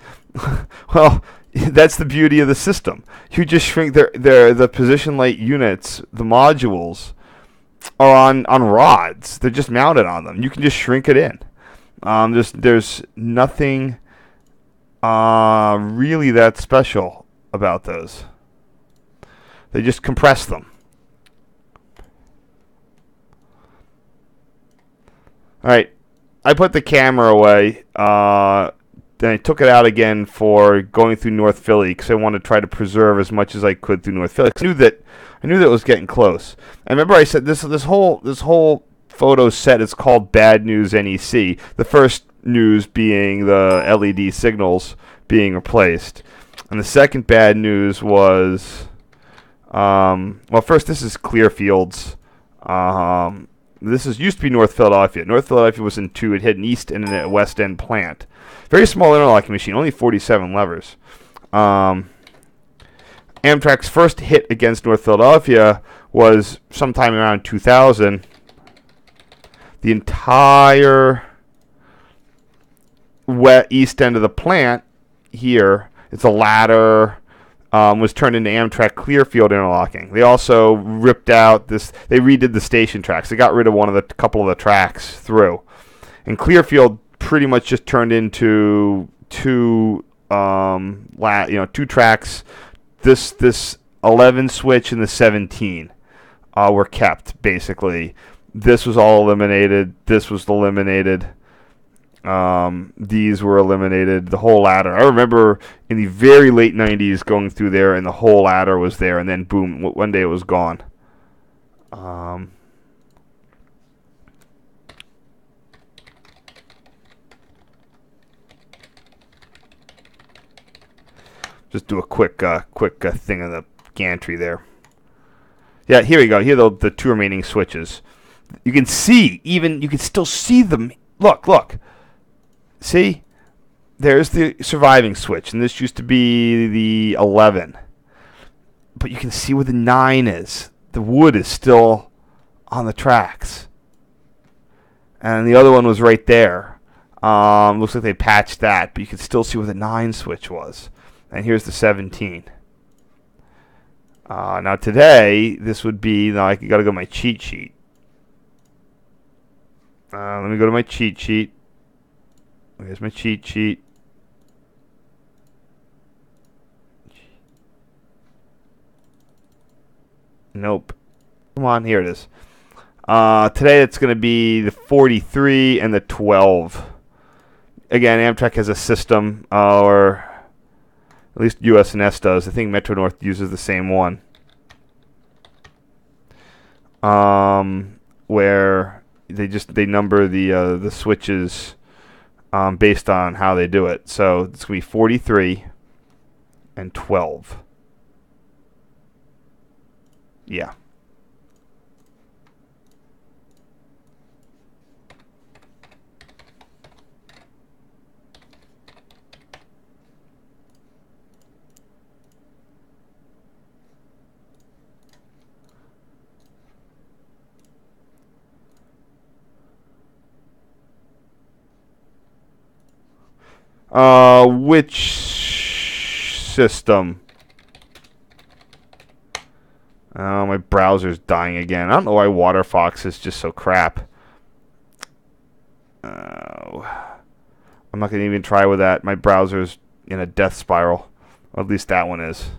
Well, that's the beauty of the system. You just shrink the position light units, the modules, are on rods. They're just mounted on them. You can just shrink it in. There's nothing really that special about those. They just compress them. All right, I put the camera away. Then I took it out again for going through North Philly because I wanted to try to preserve as much as I could through North Philly. I knew that it was getting close. I remember I said this whole photo set is called Bad News NEC. The first news being the LED signals being replaced, and the second bad news was well, first this is Clearfield's. This used to be North Philadelphia. North Philadelphia was in two. It had an East and a West End plant. Very small interlocking machine, only 47 levers. Amtrak's first hit against North Philadelphia was sometime around 2000. The entire east end of the plant here, it's a ladder, was turned into Amtrak Clearfield interlocking. They also ripped out they redid the station tracks. They got rid of couple of the tracks through. And Clearfield pretty much just turned into two tracks. This 11 switch and the 17 were kept, basically. This was all eliminated. This was eliminated. These were eliminated. The whole ladder. I remember in the very late 90s going through there, and the whole ladder was there, and then boom, one day it was gone. Just do a quick thing of the gantry there. Yeah, here we go. Here are the two remaining switches. You can see, you can still see them. Look. See? There's the surviving switch, and this used to be the 11. But you can see where the 9 is. The wood is still on the tracks. And the other one was right there. Looks like they patched that, but you can still see where the 9 switch was. And here's the 17. Now today, this would be, I got to go to my cheat sheet. Let me go to my cheat sheet. Here's my cheat sheet. Nope. Come on, here it is. Today it's going to be the 43 and the 12. Again, Amtrak has a system, or at least US&S does. I think Metro North uses the same one. Where they number the switches based on how they do it. So it's going to be 43 and 12. Yeah. Which system? Oh, my browser's dying again. I don't know why WaterFox is just so crap. Oh, I'm not going to even try with that. My browser's in a death spiral. Or at least that one is.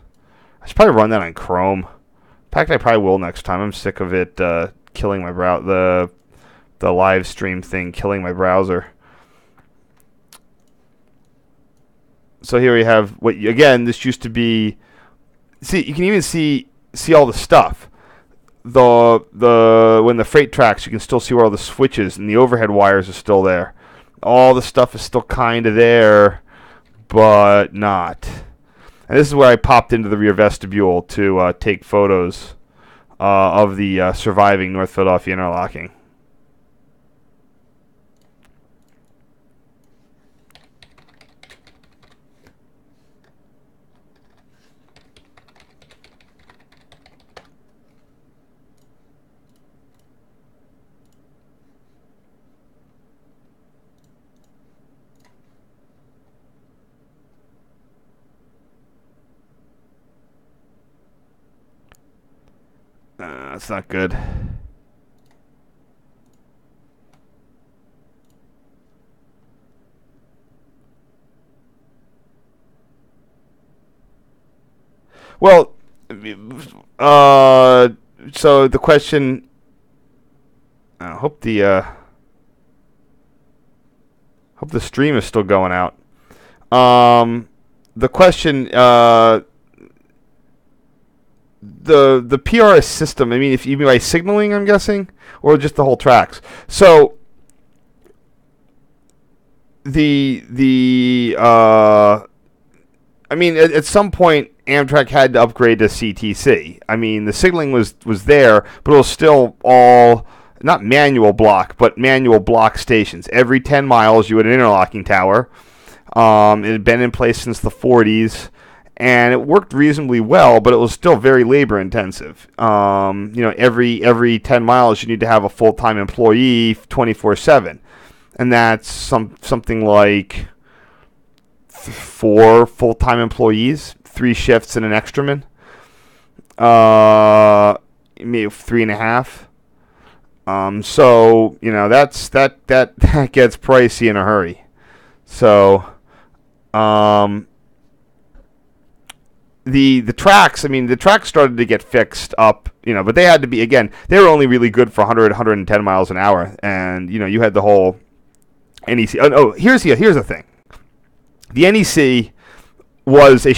I should probably run that on Chrome. In fact, I probably will next time. I'm sick of it killing my the live stream thing killing my browser. So here we have again, this used to be. See, you can even see all the stuff. When the freight tracks, you can still see where all the switches and the overhead wires are still there. All the stuff is still kind of there, but not. And this is where I popped into the rear vestibule to take photos of the surviving North Philadelphia interlocking. That's not good. Well, so the question. I hope the stream is still going out. The question, the PRS system. I mean, if you mean by signaling, I'm guessing, or just the whole tracks. So I mean, at some point, Amtrak had to upgrade to CTC. I mean, the signaling was there, but it was still all not manual block, but manual block stations. Every 10 miles, you had an interlocking tower. It had been in place since the 40s, and it worked reasonably well, but it was still very labor intensive. Every 10 miles, you need to have a full-time employee 24/7, and that's something like 4 full-time employees, 3 shifts and an extraman, maybe 3.5. So that gets pricey in a hurry. So the tracks, I mean, the tracks started to get fixed up, but they had to be, again, they were only really good for 110 miles an hour, and you had the whole NEC. Here's the thing. The NEC was a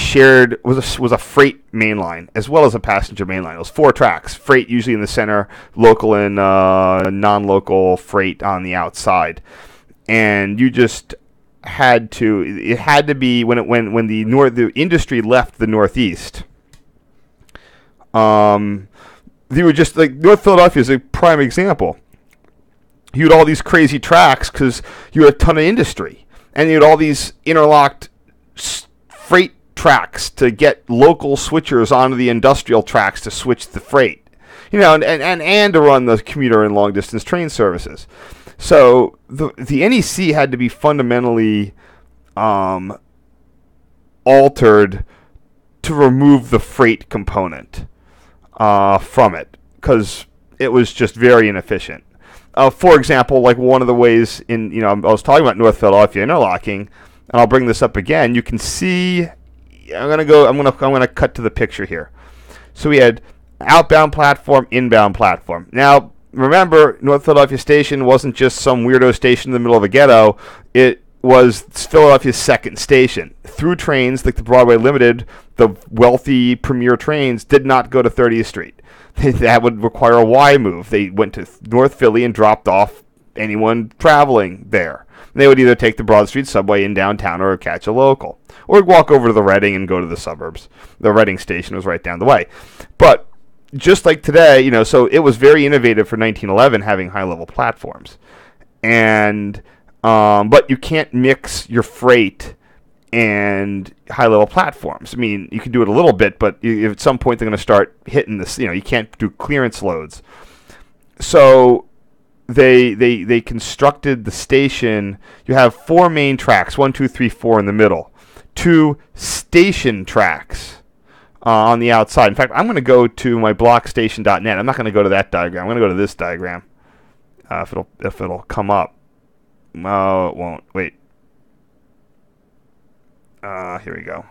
freight main line as well as a passenger main line. It was 4 tracks, freight usually in the center, local and non-local freight on the outside. And you just it had to be when the industry left the Northeast. They were just like North Philadelphia is a prime example. You had all these crazy tracks because you had a ton of industry, and you had all these interlocked freight tracks to get local switchers onto the industrial tracks to switch the freight, and to run the commuter and long distance train services. So the NEC had to be fundamentally altered to remove the freight component from it, because it was just very inefficient. For example, like one of the ways I was talking about North Philadelphia interlocking, and I'll bring this up again. You can see, I'm gonna cut to the picture here. So we had outbound platform, inbound platform. Now remember, North Philadelphia Station wasn't just some weirdo station in the middle of a ghetto. It was Philadelphia's second station. Through trains like the Broadway Limited, the wealthy premier trains did not go to 30th Street. That would require a Y move. They went to North Philly and dropped off anyone traveling there. They would either take the Broad Street subway in downtown or catch a local, or walk over to the Reading and go to the suburbs. The Reading station was right down the way. But just like today, so it was very innovative for 1911 having high-level platforms. And but you can't mix your freight and high-level platforms. I mean, you can do it a little bit, but at some point they're going to start hitting this. You can't do clearance loads. So they constructed the station. You have 4 main tracks, 1, 2, 3, 4 in the middle. 2 station tracks on the outside. In fact, I'm going to go to my blockstation.net. I'm not going to go to that diagram. I'm going to go to this diagram. If it'll come up. Oh, it won't. Wait. Here we go.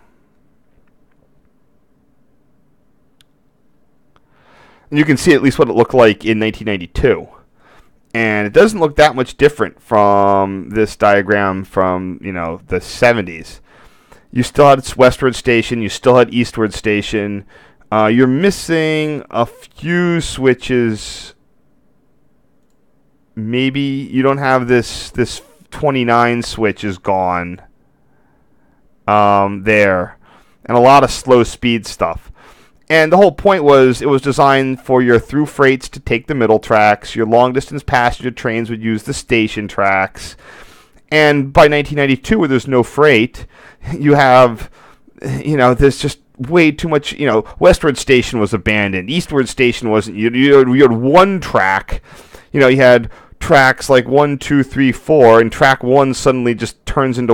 And you can see at least what it looked like in 1992. And it doesn't look that much different from this diagram from, the 70s. You still had westward station. You still had eastward station. You're missing a few switches. Maybe you don't have this 29 switch is gone there. And a lot of slow speed stuff. And the whole point was it was designed for your through freights to take the middle tracks. Your long-distance passenger trains would use the station tracks. And by 1992, where there's no freight, you have, there's just way too much, westward station was abandoned. Eastward station wasn't. You had one track. You had tracks like 1, 2, 3, 4, and track 1 suddenly just turns into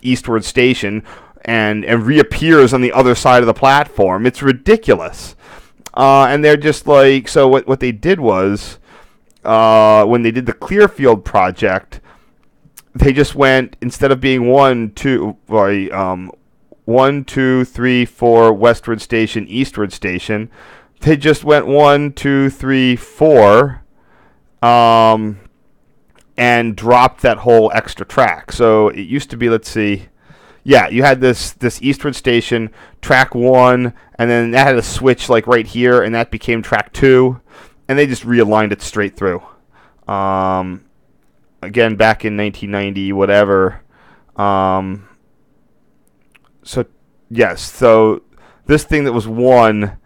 eastward station and reappears on the other side of the platform. It's ridiculous. And they're just like, so what they did was, when they did the Clearfield project, they just went, instead of being 1, 2, 3, 4 westward station, eastward station, they just went 1, 2, 3, 4, and dropped that whole extra track. So it used to be, let's see, yeah, you had this eastward station, track 1, and then that had a switch like right here, and that became track 2, and they just realigned it straight through. Again, back in 1990, whatever. So, yes, so this thing that was 1,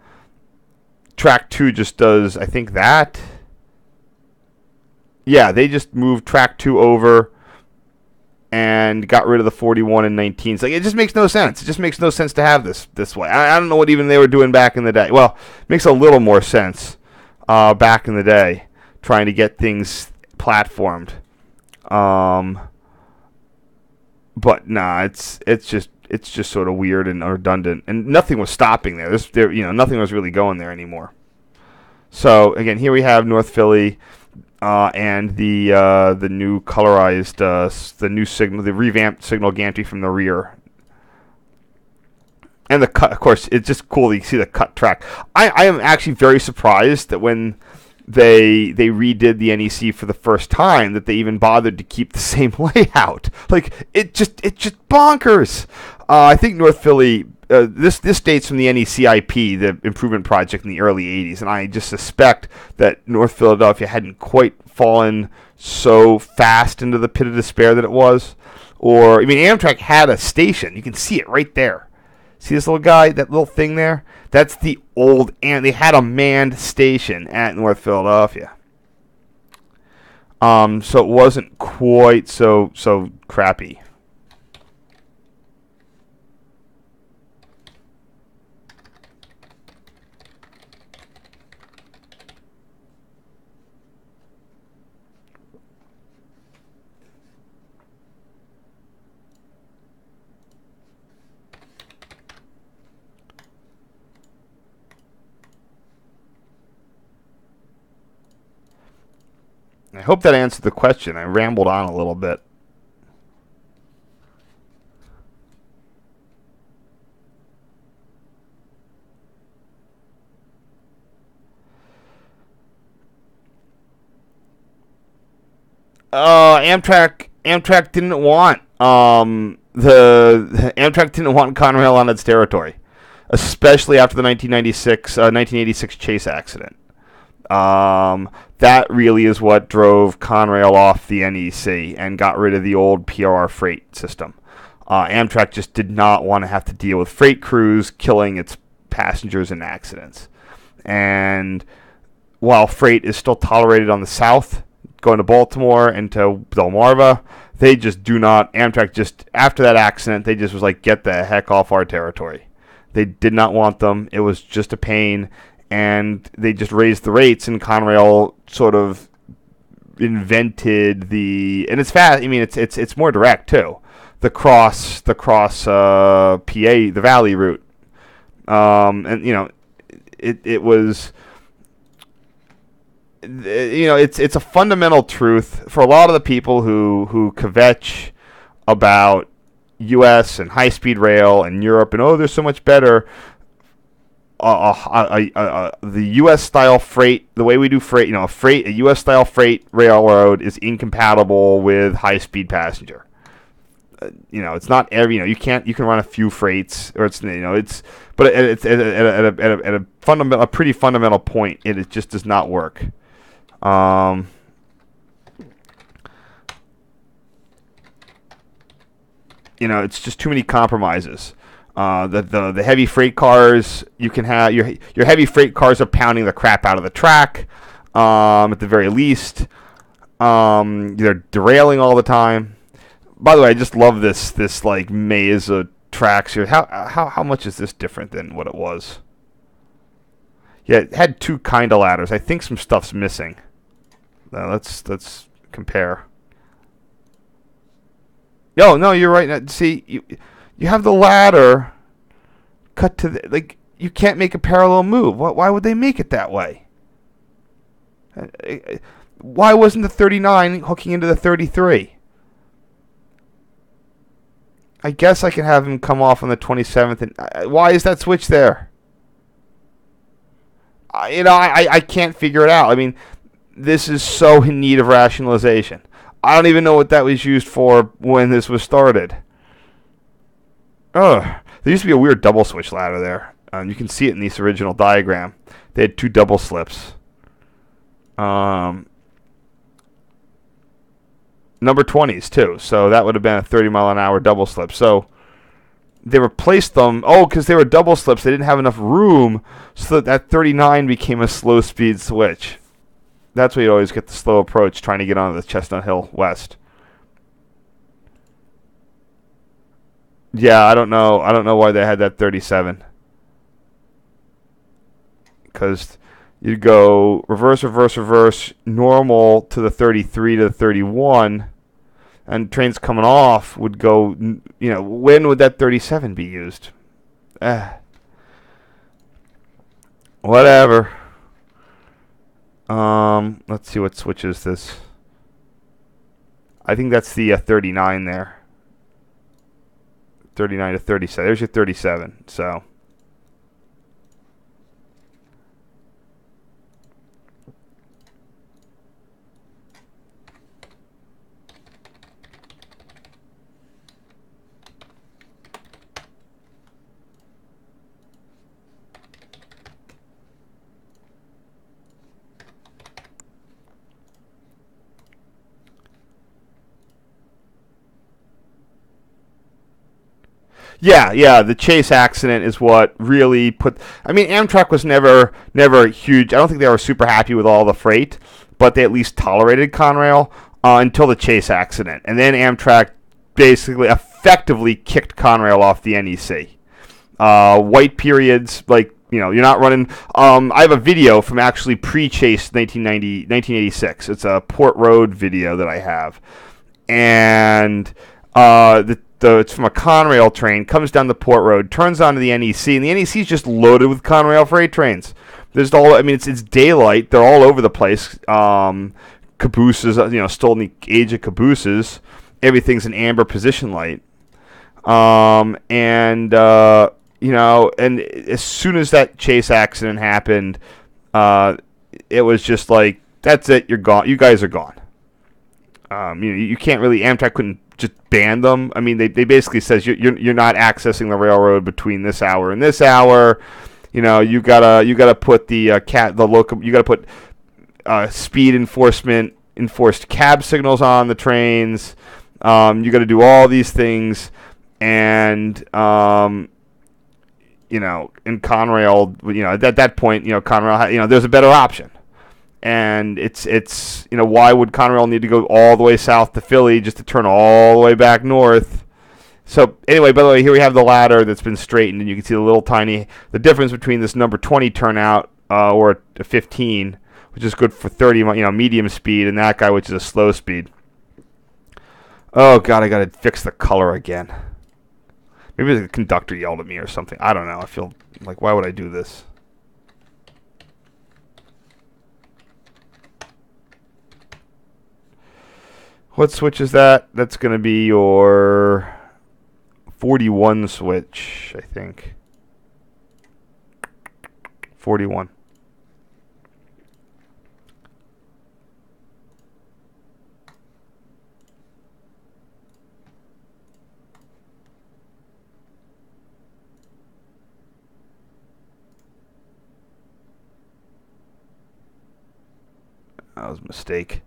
track 2 just does, I think, that. Yeah, they just moved track 2 over and got rid of the 41 and 19. It's like, it just makes no sense. It just makes no sense to have this way. I don't know what even they were doing back in the day. Well, it makes a little more sense back in the day, trying to get things platformed. But nah, it's just sort of weird and redundant, and nothing was stopping there. Nothing was really going there anymore. So again, here we have North Philly. And the new colorized, the new signal, the revamped signal gantry from the rear, and the cut. Of course, it's just cool that you see the cut track. I am actually very surprised that when they redid the NEC for the first time, that they even bothered to keep the same layout. Like it's just bonkers. I think North Philly. This dates from the NECIP, the improvement project in the early 80s, and I just suspect that North Philadelphia hadn't quite fallen so fast into the pit of despair that it was. Or, I mean, Amtrak had a station. You can see it right there. See this little guy, that little thing there? That's the old, and they had a manned station at North Philadelphia. So it wasn't quite so crappy. I hope that answered the question. I rambled on a little bit. Amtrak didn't want the Amtrak didn't want Conrail on its territory, especially after the 1986 Chase accident. That really is what drove Conrail off the NEC and got rid of the old PRR freight system. Amtrak just did not want to have to deal with freight crews killing its passengers in accidents. And while freight is still tolerated on the south, going to Baltimore and to Delmarva, they just do not. Amtrak just, after that accident, they just was like, get the heck off our territory. They did not want them. It was just a pain. And they just raised the rates, and Conrail sort of invented and it's fast. I mean, it's more direct too. The cross PA, the Valley route, and it was, it's a fundamental truth for a lot of the people who kvetch about U.S. and high-speed rail and Europe, and they're so much better. The U.S. style freight, the way we do freight, a U.S. style freight railroad is incompatible with high speed passenger. It's not every, you can run a few freights, or but it's at a fundamental, a pretty fundamental point. It just does not work. It's just too many compromises. The heavy freight cars, you can have your heavy freight cars are pounding the crap out of the track, at the very least. They're derailing all the time. By the way, I just love this like maze of tracks here. How much is this different than what it was? Yeah, it had two kind of ladders. I think some stuff's missing. Let's compare. No, you're right. See, you have the ladder cut to you can't make a parallel move. Why would they make it that way? Why wasn't the 39 hooking into the 33? I guess I can have him come off on the 27th. And why is that switch there? I can't figure it out. I mean, this is so in need of rationalization. I don't even know what that was used for when this was started. Ugh. There used to be a weird double switch ladder there. You can see it in this original diagram. They had 2 double slips. Number 20s too, so that would have been a 30-mile-an-hour double slip. So they replaced them. Oh, because they were double slips, they didn't have enough room, so that 39 became a slow speed switch. That's where you always get the slow approach, trying to get onto the Chestnut Hill West. Yeah, I don't know. I don't know why they had that 37. Because you'd go reverse, reverse, reverse, normal to the 33 to the 31, and trains coming off would go, when would that 37 be used? Whatever. Let's see what switches this. I think that's the 39 there. 39 to 37. There's your 37. So. Yeah, the Chase accident is what really put... I mean, Amtrak was never huge. I don't think they were super happy with all the freight, but they at least tolerated Conrail until the Chase accident. And then Amtrak basically effectively kicked Conrail off the NEC. White periods, like, you're not running... I have a video from actually pre-Chase 1986. It's a Port Road video that I have. And it's from a Conrail train, comes down the Port Road, turns onto the NEC, and the NEC is just loaded with Conrail freight trains. There's it's daylight. They're all over the place. Cabooses, still in the age of cabooses. Everything's an amber position light. And as soon as that Chase accident happened, it was just like, that's it, you're gone. You guys are gone. You can't really... Amtrak couldn't just ban them. I mean, they basically says you're not accessing the railroad between this hour and this hour. You gotta put you gotta put speed enforced cab signals on the trains. You got to do all these things, and in Conrail, at that point, Conrail, there's a better option. And it's why would Conrail need to go all the way south to Philly just to turn all the way back north? So anyway, by the way, here we have the ladder that's been straightened, and you can see the difference between this number 20 turnout or a 15, which is good for 30, medium speed, and that guy, which is a slow speed. Oh God, I gotta fix the color again. Maybe the conductor yelled at me or something. I don't know. I feel like, why would I do this? What switch is that? That's going to be your 41 switch, I think. 41. That was a mistake.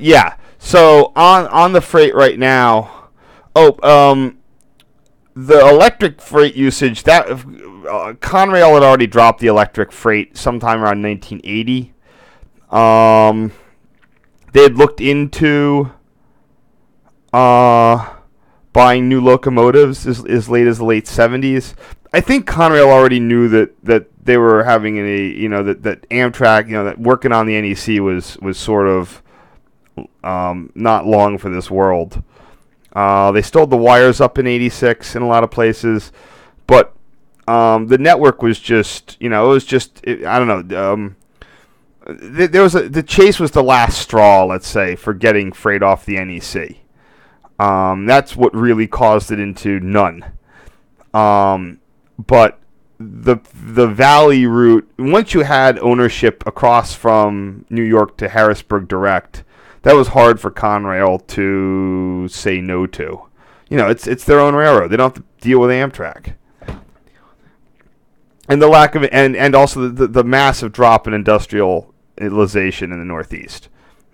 Yeah. So on the freight right now, the electric freight usage, that Conrail had already dropped the electric freight sometime around 1980. They had looked into buying new locomotives as late as the late 70s. I think Conrail already knew that they were having that Amtrak, that working on the NEC was sort of not long for this world. They stole the wires up in '86 in a lot of places, but the network was just, it was just, I don't know. The chase was the last straw, let's say, for getting freight off the NEC. That's what really caused it into none. But the Valley route, once you had ownership across from New York to Harrisburg direct, that was hard for Conrail to say no to. It's their own railroad. They don't have to deal with Amtrak. And the lack of and also the massive drop in industrialization in the Northeast.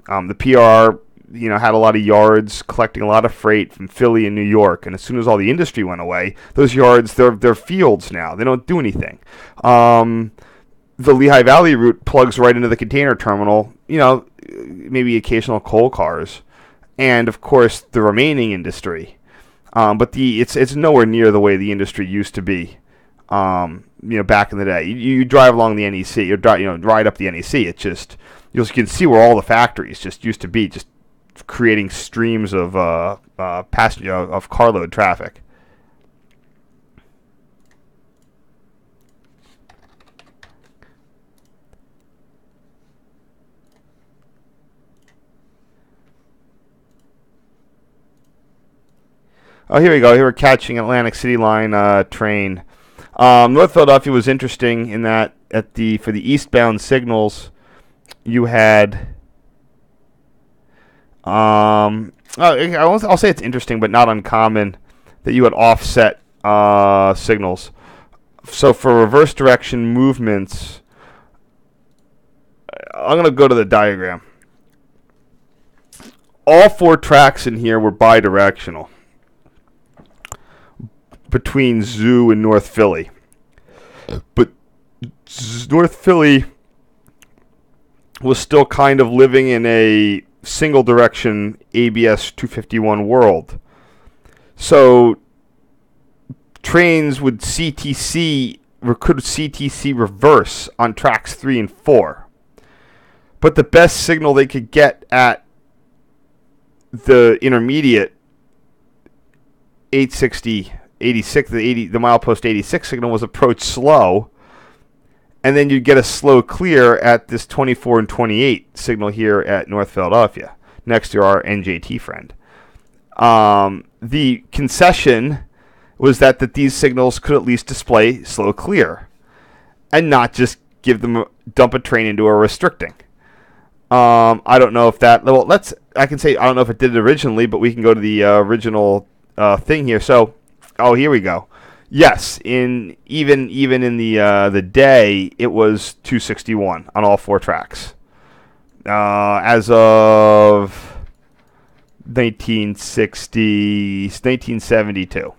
The PR, had a lot of yards collecting a lot of freight from Philly and New York, and as soon as all the industry went away, those yards, they're fields now. They don't do anything. The Lehigh Valley route plugs right into the container terminal. Maybe occasional coal cars, and of course the remaining industry. But it's nowhere near the way the industry used to be. Back in the day, you drive along the NEC, ride up the NEC. It's just you can see where all the factories just used to be, just creating streams of passenger of carload traffic. Oh, here we go. Here we're catching Atlantic City Line train. North Philadelphia was interesting in that for the eastbound signals, you had. I'll say it's interesting, but not uncommon, that you had offset signals. So for reverse direction movements, I'm going to go to the diagram. All 4 tracks in here were bidirectional between Zoo and North Philly. But North Philly was still kind of living in a single direction ABS 251 world. So trains would could CTC reverse on tracks 3 and 4. But the best signal they could get at the intermediate 860 86, the milepost 86 signal was approach slow, and then you'd get a slow clear at this 24 and 28 signal here at North Philadelphia, next to our NJT friend. The concession was that these signals could at least display slow clear, and not just dump a train into a restricting. I don't know if that. Well, I can say I don't know if it did it originally, but we can go to the original thing here. So. Oh, here we go. Yes, even in the day, it was 261 on all 4 tracks. As of 1972.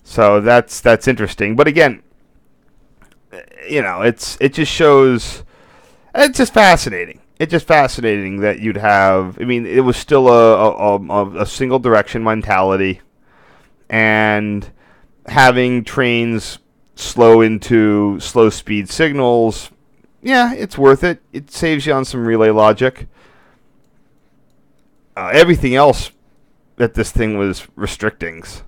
So that's interesting. But again, it just shows. It's just fascinating. It's just fascinating that you'd have. I mean, it was still a single direction mentality. And having trains slow into slow speed signals, yeah, it's worth it. It saves you on some relay logic. Everything else that this thing was restrictings.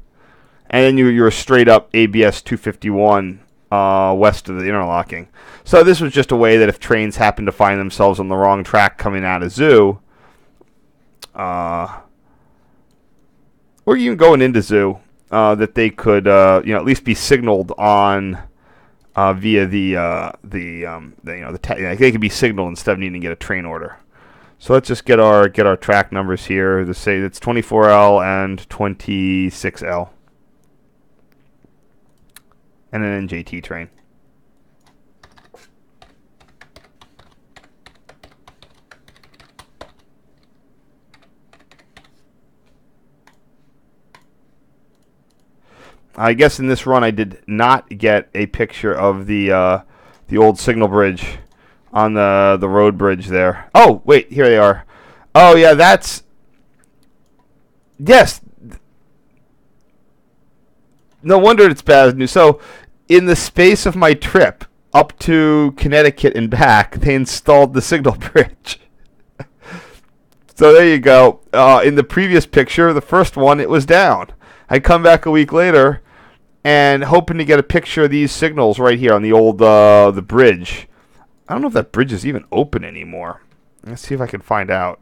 And then you're straight up ABS 251 west of the interlocking. So this was just a way that if trains happen to find themselves on the wrong track coming out of Zoo, or even going into Zoo, that they could, at least be signaled on via they could be signaled instead of needing to get a train order. So let's just get our track numbers here. To say it's 24L and 26L, and an NJT train. I guess in this run I did not get a picture of the old signal bridge on the road bridge there. Oh, wait, here they are. Oh, yeah, that's... Yes. No wonder it's bad news. So, in the space of my trip up to Connecticut and back, they installed the signal bridge. So there you go. In the previous picture, the first one, it was down. I come back a week later and hoping to get a picture of these signals right here on the old the bridge. I don't know if that bridge is even open anymore. Let's see if I can find out.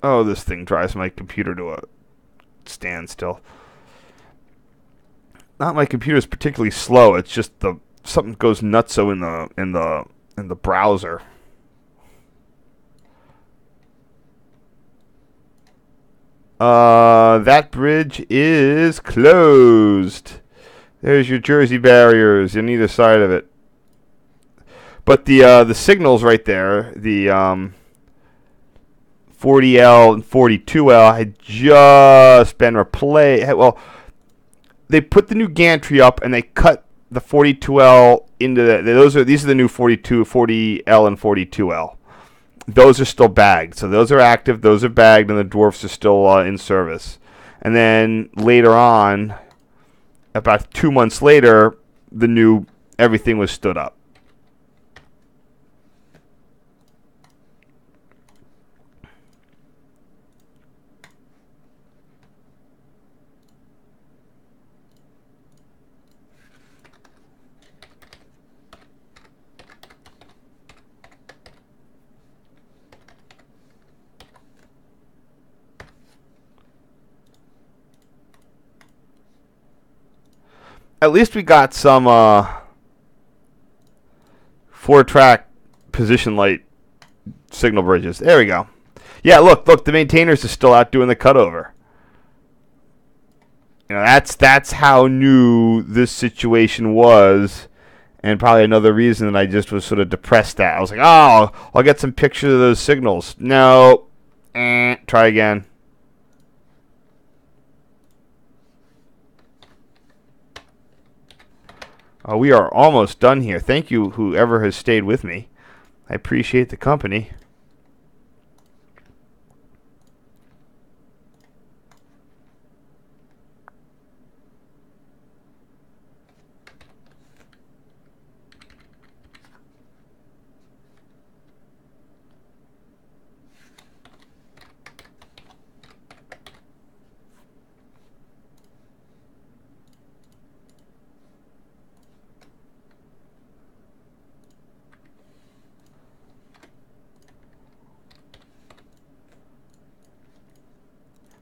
Oh, this thing drives my computer to a standstill. Not my computer's particularly slow. It's just something goes nutso in the browser. That bridge is closed. There's your Jersey barriers on either side of it. But the signals right there, the 40L and 42L had just been replaced. Well, they put the new gantry up and they cut the 42L into these are the new 40L and 42L. Those are still bagged, so those are active. Those are bagged, and the dwarfs are still in service. And then later on, about 2 months later, everything was stood up. At least we got some 4-track position light signal bridges. There we go. Yeah, look, the maintainers are still out doing the cutover. You know, that's how new this situation was, and probably another reason that I just was sort of depressed at. I was like, oh, I'll get some pictures of those signals. No, try again. We are almost done here. Thank you, whoever has stayed with me. I appreciate the company.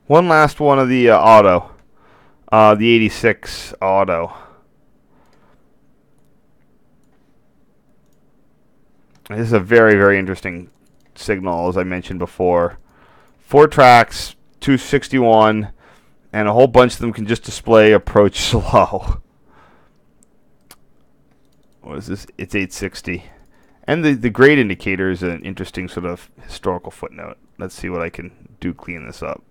One last one of the auto, the 86 auto. This is a very, very interesting signal, as I mentioned before. 4 tracks, 261, and a whole bunch of them can just display approach slow. What is this? It's 860. And the grade indicator is an interesting sort of historical footnote. Let's see what I can do clean this up.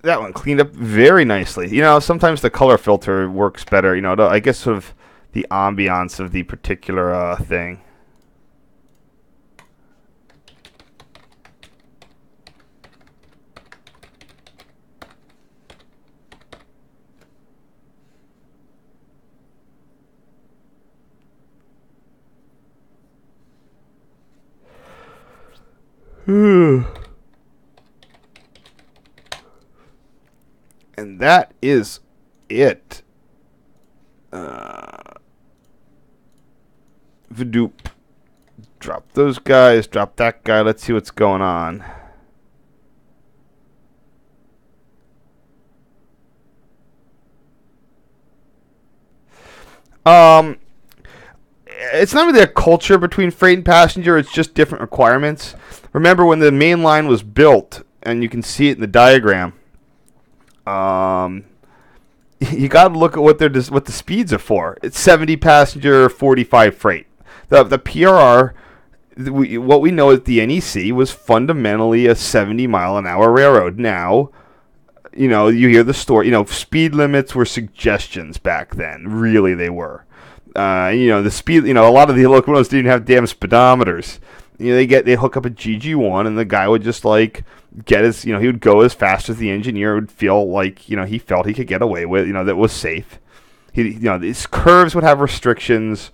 That one cleaned up very nicely. You know, sometimes the color filter works better. You know, I guess sort of the ambiance of the particular thing. And that is it. Vdoop. Drop those guys. Drop that guy. Let's see what's going on. It's not really a culture between freight and passenger. It's just different requirements. Remember when the main line was built, and you can see it in the diagram. You got to look at what the speeds are for. It's 70 passenger, 45 freight. The PRR, what we know at the NEC was fundamentally a 70 mile an hour railroad. Now, you know, you hear the story. You know, speed limits were suggestions back then. Really, they were. The speed. A lot of the locomotives didn't have damn speedometers. They hook up a GG1, and the guy would just like get his. He would go as fast as the engineer would feel like he felt he could get away with. That was safe. These curves would have restrictions.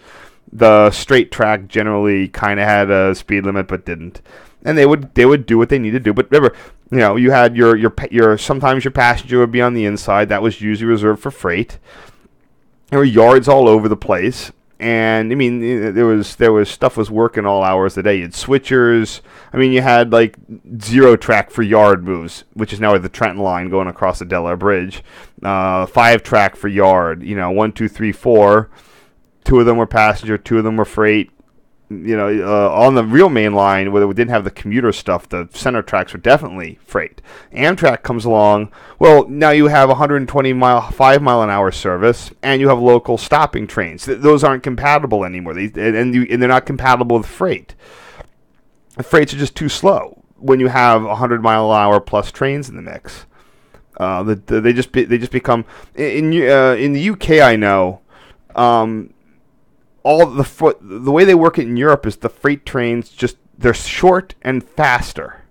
The straight track generally kind of had a speed limit, but didn't. And they would do what they needed to do. But remember, you had your sometimes your passenger would be on the inside. That was usually reserved for freight. There were yards all over the place, and there was stuff was working all hours of the day. You had switchers. You had like 0 track for yard moves, which is now the Trenton line going across the Delaware Bridge. 5 track for yard. 1, 2, 3, 4. 2 of them were passenger, 2 of them were freight. On the real main line, where we didn't have the commuter stuff, the center tracks were definitely freight. Amtrak comes along. Well, now you have 5-mile-an-hour service, and you have local stopping trains. Those aren't compatible anymore. And they're not compatible with freight. The freights are just too slow when you have 100-mile-an-hour plus trains in the mix. They just become in the UK. I know. The way they work it in Europe is the freight trains they're short and faster,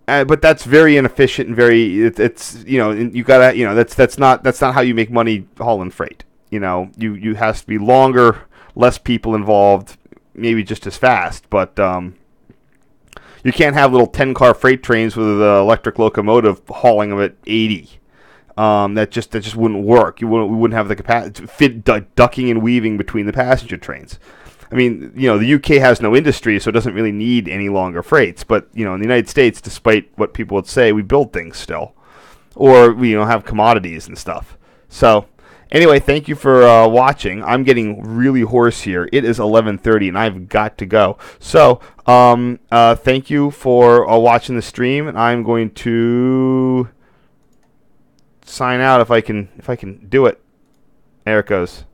but that's very inefficient and that's not how you make money hauling freight. You has to be longer, less people involved, maybe just as fast, but you can't have little 10-car freight trains with an electric locomotive hauling them at 80. That just wouldn't work. We wouldn't have the capacity to fit ducking and weaving between the passenger trains. The UK has no industry, so it doesn't really need any longer freights. But in the United States, despite what people would say, we build things still, or we have commodities and stuff. So anyway, thank you for watching. I'm getting really hoarse here. It is 11:30, and I've got to go. So thank you for watching the stream, and I'm going to sign out if I can do it. There it goes.